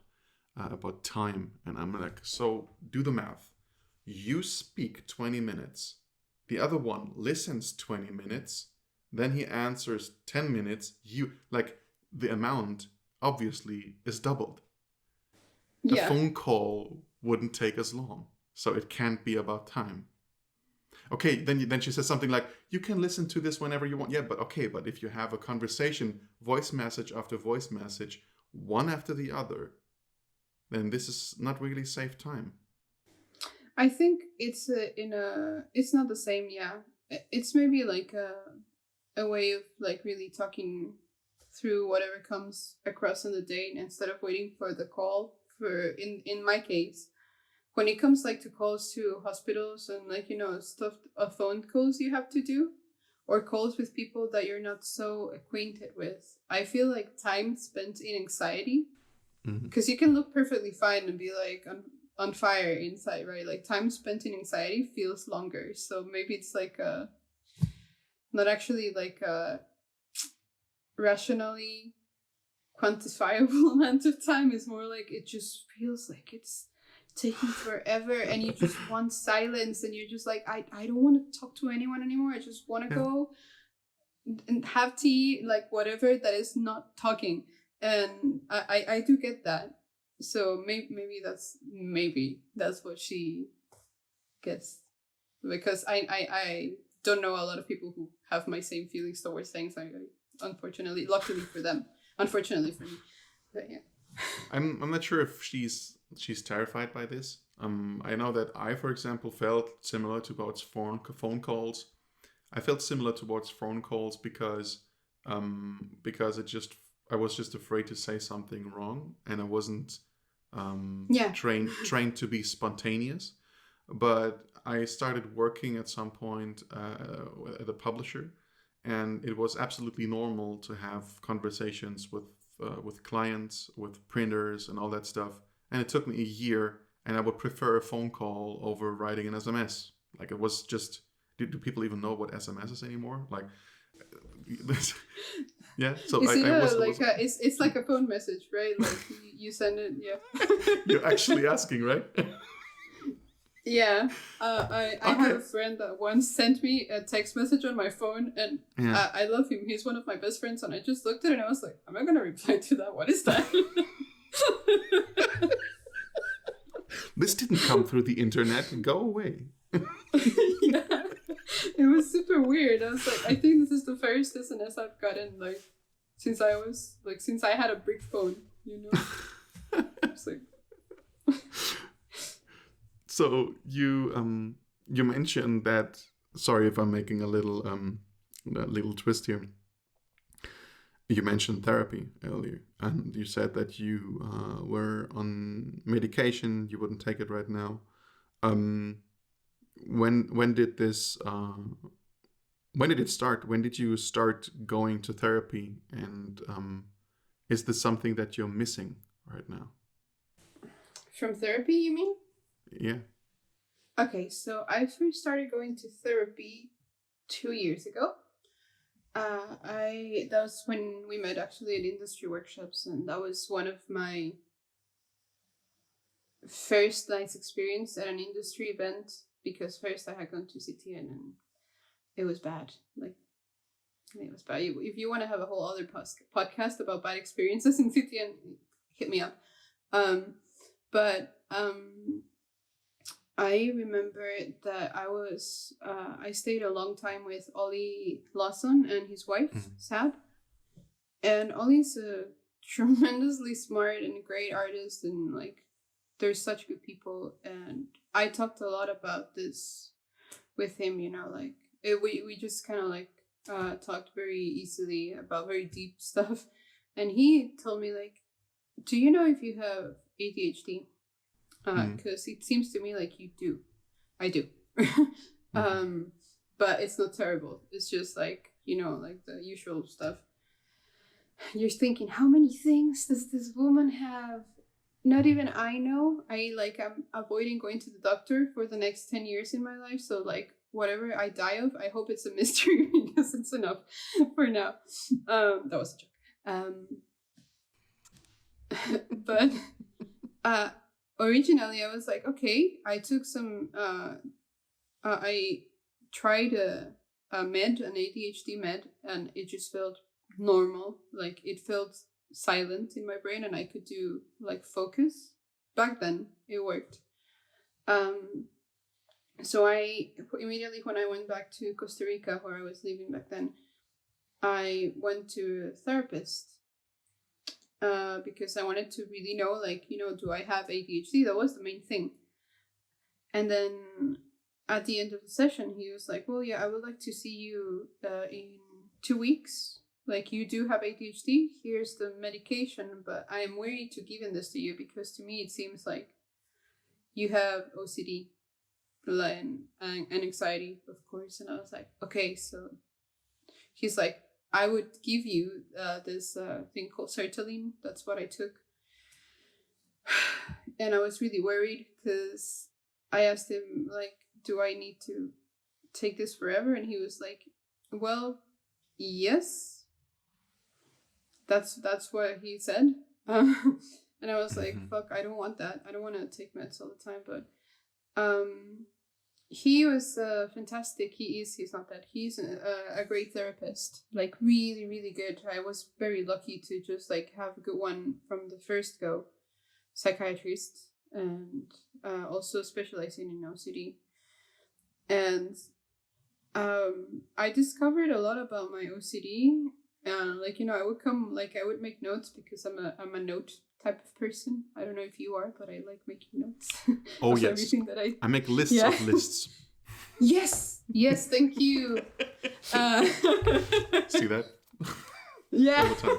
[SPEAKER 1] time, and I'm like, so do the math. You speak 20 minutes, the other one listens 20 minutes, then he answers 10 minutes. You like the amount obviously is doubled. The phone call wouldn't take as long. So it can't be about time. Okay, then she says something like, you can listen to this whenever you want. Yeah, but if you have a conversation, voice message after voice message, one after the other, then this is not really safe time.
[SPEAKER 2] I think it's it's not the same, It's maybe like a way of like really talking through whatever comes across in the day instead of waiting for the call. In my case, when it comes like to calls to hospitals and like stuff, phone calls you have to do, or calls with people that you're not so acquainted with, I feel like time spent in anxiety, because you can look perfectly fine and be like on fire inside, right? Like time spent in anxiety feels longer. So maybe it's like not actually like a rationally quantifiable amount of time. Is more like it just feels like it's taking forever, and you just want silence, and you're just like, I don't want to talk to anyone anymore. I just want to go and have tea, like whatever that is not talking. And I do get that. So maybe that's what she gets, because I don't know a lot of people who have my same feelings towards things. Unfortunately, luckily for them, unfortunately for me, but yeah.
[SPEAKER 1] I'm not sure if she's terrified by this. I know that I, for example, felt similar towards phone calls. I felt similar towards phone calls because I was just afraid to say something wrong, and I wasn't trained to be spontaneous. But I started working at some point at a publisher, and it was absolutely normal to have conversations with clients, with printers, and all that stuff. And it took me a year, and I would prefer a phone call over writing an SMS. Like, it was just, do people even know what SMS is anymore? Like, yeah. So
[SPEAKER 2] it's like a phone message, right? Like you send it, yeah.
[SPEAKER 1] You're actually asking, right?
[SPEAKER 2] Yeah, I have a friend that once sent me a text message on my phone, and I love him. He's one of my best friends, and I just looked at it and I was like, am I going to reply to that? What is that?
[SPEAKER 1] This didn't come through the internet. Go away.
[SPEAKER 2] Yeah, it was super weird. I was like, I think this is the first SNS I've gotten, like, since I had a brick phone, you know? It's like...
[SPEAKER 1] So you mentioned that. Sorry if I'm making a little twist here. You mentioned therapy earlier, and you said that you were on medication. You wouldn't take it right now. When did this? When did it start? When did you start going to therapy? And is this something that you're missing right now?
[SPEAKER 2] From therapy, you mean?
[SPEAKER 1] Yeah.
[SPEAKER 2] Okay, so I first started going to therapy 2 years ago. That was when we met actually at industry workshops, and that was one of my first nice experience at an industry event, because first I had gone to CTN and it was bad. Like, it was bad. If you want to have a whole other podcast about bad experiences in CTN, hit me up. I remember that I stayed a long time with Ollie Lawson and his wife, Sad. And Ollie's a tremendously smart and great artist, and like, they're such good people. And I talked a lot about this with him, you know, like, we just kind of like talked very easily about very deep stuff. And he told me, like, do you know if you have ADHD? Because it seems to me like you do. I do. But it's not terrible. It's just like, you know, like the usual stuff. You're thinking, how many things does this woman have? Not even I know. I'm avoiding going to the doctor for the next 10 years in my life. So like, whatever I die of, I hope it's a mystery, because it's enough for now. That was a joke. But originally I was like, okay, I took some, I tried an ADHD med, and it just felt normal. Like, it felt silent in my brain, and I could do like focus. Back then it worked. So I immediately, when I went back to Costa Rica, where I was living back then, I went to a therapist. Because I wanted to really know, like, you know, do I have ADHD? That was the main thing. And then at the end of the session, he was like, well, yeah, I would like to see you in 2 weeks. Like, you do have ADHD. Here's the medication, but I am wary to giving this to you, because to me it seems like you have OCD and anxiety, of course. And I was like, okay. So he's like, I would give you this thing called sertraline. That's what I took. And I was really worried, because I asked him, like, do I need to take this forever? And he was like, well, yes. That's what he said. And I was like, fuck, I don't want that. I don't want to take meds all the time. But he was fantastic. He's not that. He's a great therapist. Like, really, really good. I was very lucky to just like have a good one from the first go. Psychiatrist, and also specializing in OCD. And I discovered a lot about my OCD. Like, you know, I would make notes, because I'm a note type of person. I don't know if you are, but I like making notes.
[SPEAKER 1] Oh, yes.
[SPEAKER 2] Everything that I
[SPEAKER 1] make lists of lists.
[SPEAKER 2] Yes, thank you.
[SPEAKER 1] See that?
[SPEAKER 2] Yeah.
[SPEAKER 1] All the time.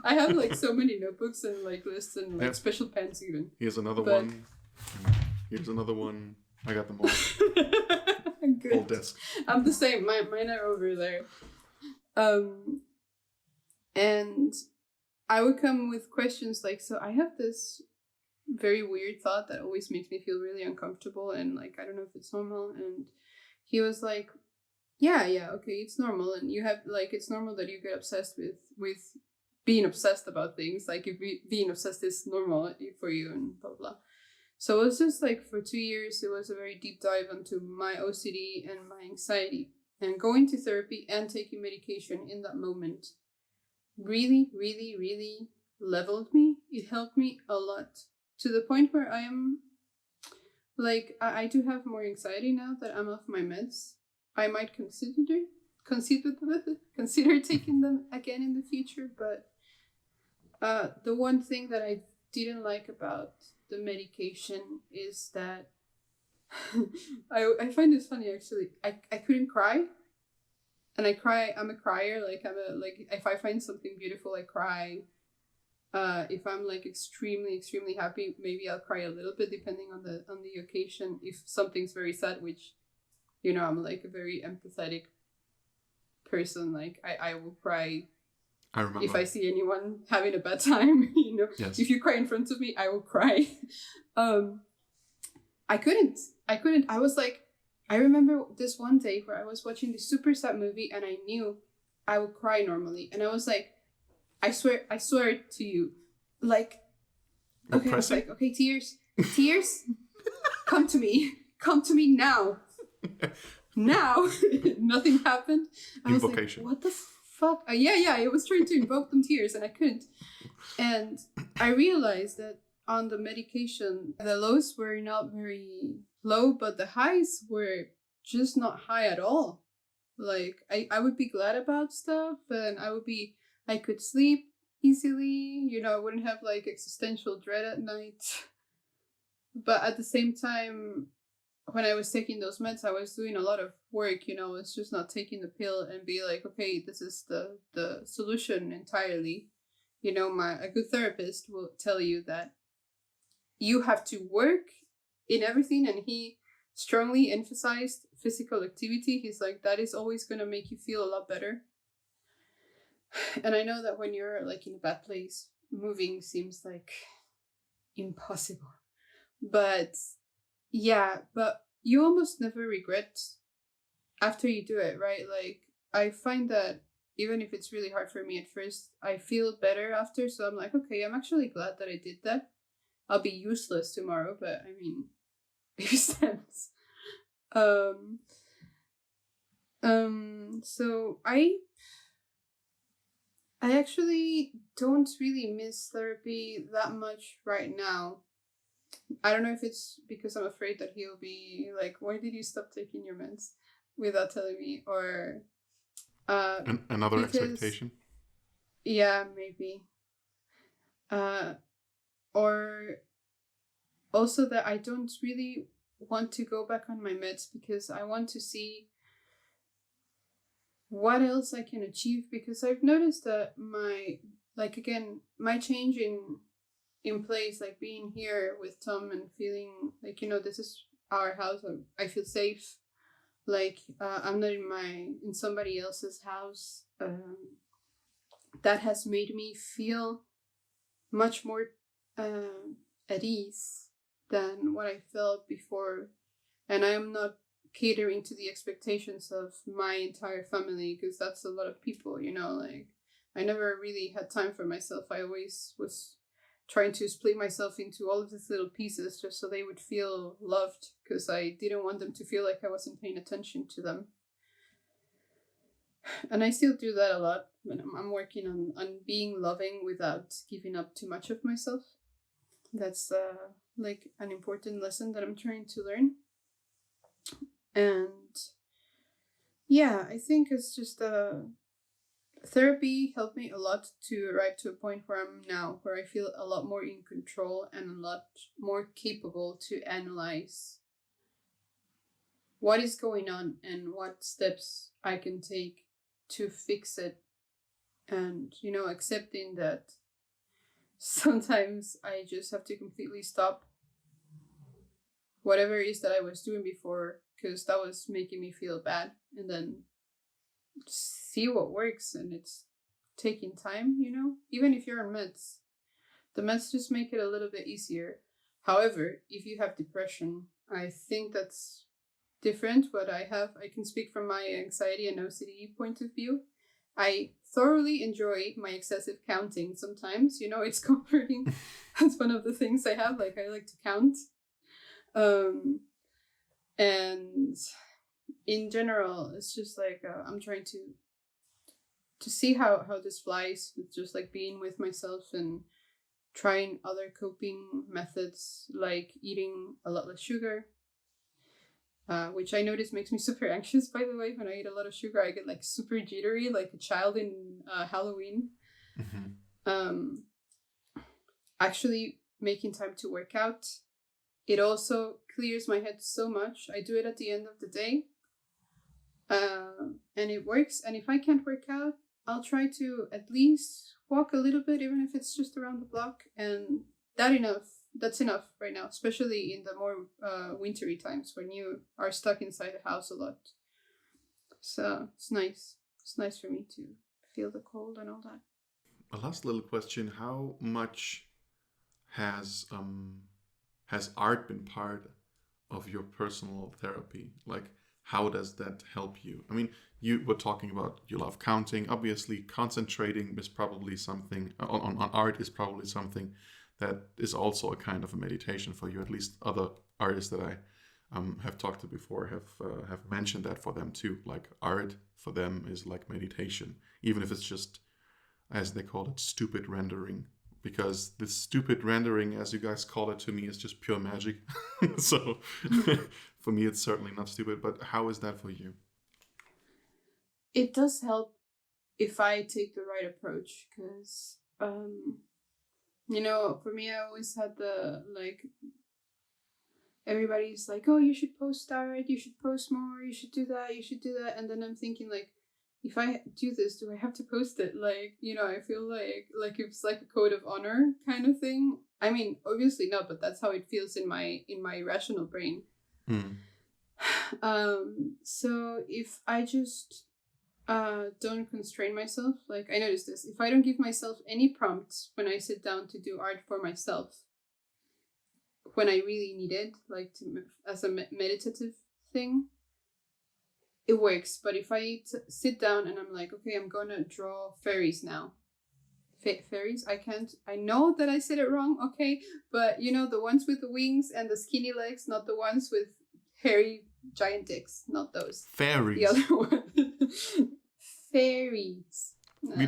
[SPEAKER 2] I have like so many notebooks and like lists and like special pens even.
[SPEAKER 1] Here's another one. Here's another one. I got them all.
[SPEAKER 2] Good.
[SPEAKER 1] Whole desk.
[SPEAKER 2] I'm the same. Mine are over there. And I would come with questions like, so I have this very weird thought that always makes me feel really uncomfortable, and like, I don't know if it's normal. And he was like, yeah, okay, it's normal. And you have like, it's normal that you get obsessed with being obsessed about things. Like, if being obsessed is normal for you, and blah, blah. So it was just like for 2 years, it was a very deep dive into my OCD and my anxiety. And going to therapy and taking medication in that moment really, really, really leveled me. It helped me a lot, to the point where I am like, I do have more anxiety now that I'm off my meds. I might consider taking them again in the future, but the one thing that I didn't like about the medication is that I find this funny actually. I couldn't cry. And I'm a crier, like if I find something beautiful, I cry. If I'm like extremely happy, maybe I'll cry a little bit depending on the occasion. If something's very sad, which, you know, I'm like a very empathetic person, like I will cry.
[SPEAKER 1] I remember.
[SPEAKER 2] If I see anyone having a bad time, you know,
[SPEAKER 1] yes.
[SPEAKER 2] If you cry in front of me, I will cry. I couldn't. I was like, I remember this one day where I was watching this super sad movie and I knew I would cry normally. And I was like, I swear to you. Like, okay, I was like, okay, tears, come to me now. Now, nothing happened. I was like, what the fuck? Yeah, I was trying to invoke them tears and I couldn't. And I realized that on the medication, the lows were not very low, but the highs were just not high at all. Like, I would be glad about stuff and I could sleep easily, you know, I wouldn't have like existential dread at night. But at the same time, when I was taking those meds, I was doing a lot of work, you know, it's just not taking the pill and be like, okay, this is the solution entirely. You know, a good therapist will tell you that you have to work in everything, and he strongly emphasized physical activity. He's like, that is always going to make you feel a lot better. And I know that when you're like in a bad place, moving seems like impossible. But yeah, but you almost never regret after you do it, right? Like, I find that even if it's really hard for me at first, I feel better after. So I'm like, okay, I'm actually glad that I did that. I'll be useless tomorrow, but I mean, baby steps. So I actually don't really miss therapy that much right now. I don't know if it's because I'm afraid that he'll be like, why did you stop taking your meds without telling me? Or
[SPEAKER 1] another expectation?
[SPEAKER 2] Yeah, maybe. Or also that I don't really want to go back on my meds because I want to see what else I can achieve, because I've noticed that my change in place, like being here with Tom and feeling like, you know, this is our house, I feel safe, like I'm not in somebody else's house. That has made me feel much more at ease than what I felt before. And I am not catering to the expectations of my entire family, because that's a lot of people, you know, like I never really had time for myself. I always was trying to split myself into all of these little pieces just so they would feel loved, because I didn't want them to feel like I wasn't paying attention to them. And I still do that a lot when I'm working on being loving without giving up too much of myself. That's like an important lesson that I'm trying to learn. And yeah, I think it's just therapy helped me a lot to arrive to a point where I'm now, where I feel a lot more in control and a lot more capable to analyze what is going on and what steps I can take to fix it. And, you know, accepting that sometimes I just have to completely stop whatever it is that I was doing before, because that was making me feel bad, and then see what works. And it's taking time, you know, even if you're on meds, the meds just make it a little bit easier. However, if you have depression, I think that's different. What I can speak from my anxiety and OCD point of view. I thoroughly enjoy my excessive counting sometimes, you know, it's comforting. That's one of the things I have, like I like to count. And in general, it's just like I'm trying to see how this flies with just like being with myself and trying other coping methods like eating a lot less sugar, which I notice makes me super anxious, by the way. When I eat a lot of sugar, I get like super jittery, like a child in Halloween. Actually making time to work out, it also clears my head so much. I do it at the end of the day, and it works. And if I can't work out, I'll try to at least walk a little bit, even if it's just around the block. And that's enough right now, especially in the more wintry times when you are stuck inside the house a lot. So it's nice. It's nice for me to feel the cold and all that.
[SPEAKER 1] A last little question: how much has art been part of your personal therapy? Like, how does that help you? I mean, you were talking about you love counting. Obviously, concentrating is probably something on art is probably something that is also a kind of a meditation for you. At least other artists that I have talked to before have mentioned that for them too. Like, art for them is like meditation, even if it's just, as they call it, stupid rendering. Because this stupid rendering, as you guys call it to me, is just pure magic. So for me, it's certainly not stupid. But how is that for you?
[SPEAKER 2] It does help if I take the right approach, because, for me, I always had the, like, everybody's like, oh, you should post art, you should post more, you should do that. And then I'm thinking, like, if I do this, do I have to post it? Like, I feel like it's like a code of honor kind of thing. I mean, obviously not, but that's how it feels in my rational brain. So if I just don't constrain myself, like, I noticed this, if I don't give myself any prompts when I sit down to do art for myself, when I really need it, like as a meditative thing, it works. But if I sit down and I'm like, okay, I'm gonna draw fairies now. Fairies? I know that I said it wrong, okay? But the ones with the wings and the skinny legs, not the ones with hairy giant dicks, not those.
[SPEAKER 1] Fairies.
[SPEAKER 2] The other one. Fairies.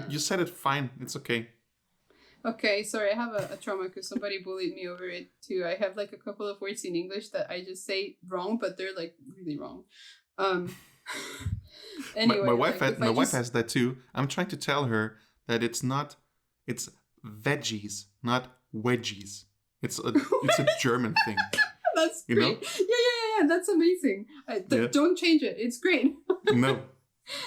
[SPEAKER 1] You said it fine. It's okay.
[SPEAKER 2] Okay, sorry, I have a trauma because somebody bullied me over it too. I have like a couple of words in English that I just say wrong, but they're like really wrong. Anyway,
[SPEAKER 1] my wife has that too. I'm trying to tell her that it's veggies, not wedgies. It's a German thing.
[SPEAKER 2] That's great. Yeah. That's amazing. Don't change it. It's great.
[SPEAKER 1] No,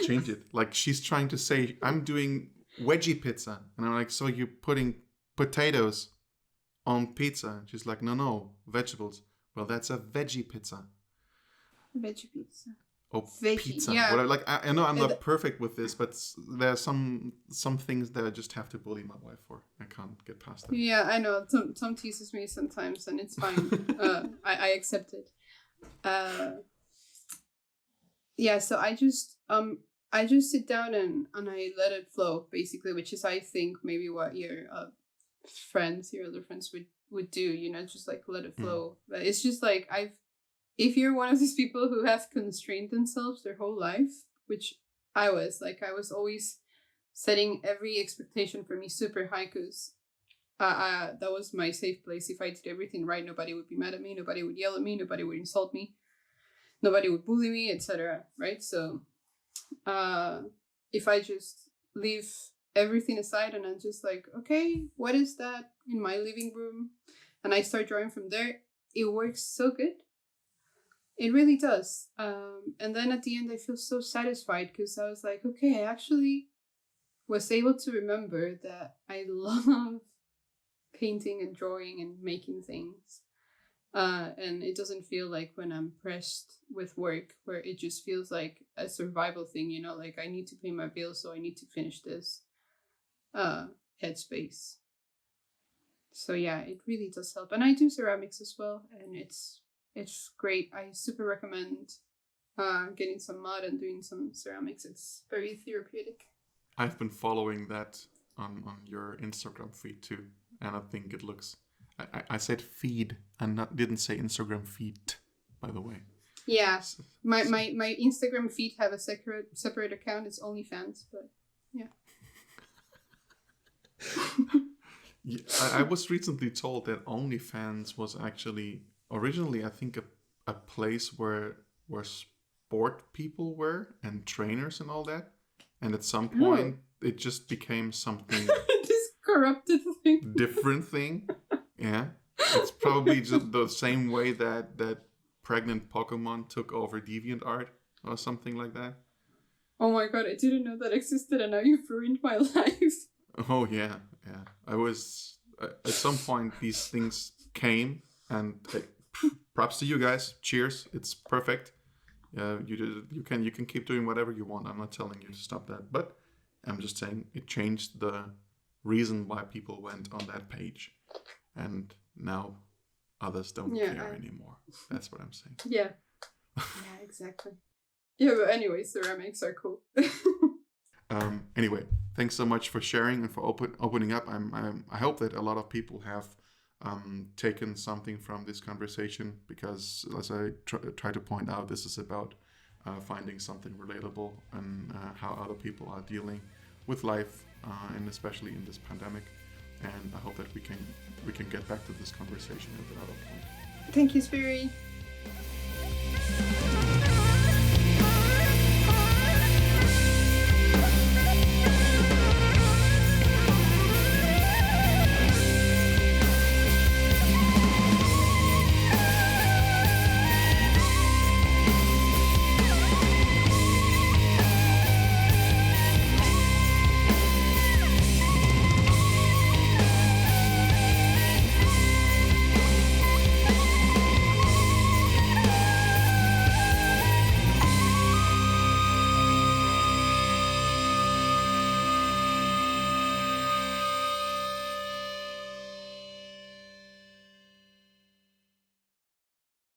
[SPEAKER 1] change it. Like, she's trying to say, I'm doing veggie pizza, and I'm like, so you're putting potatoes on pizza? She's like, no, vegetables. Well, that's a veggie pizza.
[SPEAKER 2] Veggie pizza.
[SPEAKER 1] Oh,
[SPEAKER 2] veggie,
[SPEAKER 1] pizza.
[SPEAKER 2] yeah.
[SPEAKER 1] Whatever. Like, I know I'm not perfect with this, but there are some things that I just have to bully my wife for. I can't get past that.
[SPEAKER 2] Yeah, I know. Tom teases me sometimes, and it's fine. I accept it. Yeah. So I just sit down and I let it flow, basically, which is, I think, maybe what your other friends would do. Just like let it flow. But it's just like if you're one of these people who have constrained themselves their whole life, which I was always setting every expectation for me super high, because that was my safe place. If I did everything right, nobody would be mad at me, nobody would yell at me, nobody would insult me, nobody would bully me, etc. Right? So if I just leave everything aside and I'm just like, okay, what is that in my living room? And I start drawing from there, it works so good. It really does. And then at the end, I feel so satisfied because I was like, okay, I actually was able to remember that I love painting and drawing and making things. And it doesn't feel like when I'm pressed with work, where it just feels like a survival thing, like I need to pay my bills, so I need to finish this headspace. So yeah, it really does help. And I do ceramics as well, and it's great. I super recommend getting some mud and doing some ceramics. It's very therapeutic.
[SPEAKER 1] I've been following that on your Instagram feed too, and I think it looks I said feed and didn't say Instagram feed, by the way.
[SPEAKER 2] Yeah, my Instagram feed have a separate account. It's OnlyFans, but yeah.
[SPEAKER 1] Yeah, I was recently told that OnlyFans was actually originally, I think, a place where sport people were and trainers and all that, and at some point it just became something
[SPEAKER 2] this corrupted thing,
[SPEAKER 1] different thing. Yeah, it's probably just the same way that pregnant Pokemon took over DeviantArt or something like that.
[SPEAKER 2] Oh my god, I didn't know that existed, and now you've ruined my life.
[SPEAKER 1] Oh yeah. I was at some point these things came, and props to you guys. Cheers. It's perfect. You can keep doing whatever you want. I'm not telling you to stop that, but I'm just saying it changed the reason why people went on that page, and now others don't care anymore. That's what I'm saying.
[SPEAKER 2] Yeah. Yeah, exactly. Yeah, but anyway, ceramics are cool.
[SPEAKER 1] Anyway, thanks so much for sharing and for opening up. I hope that a lot of people have taken something from this conversation, because, as I try to point out, this is about finding something relatable and how other people are dealing with life, and especially in this pandemic. And I hope that we can get back to this conversation at another point.
[SPEAKER 2] Thank you, Spiri.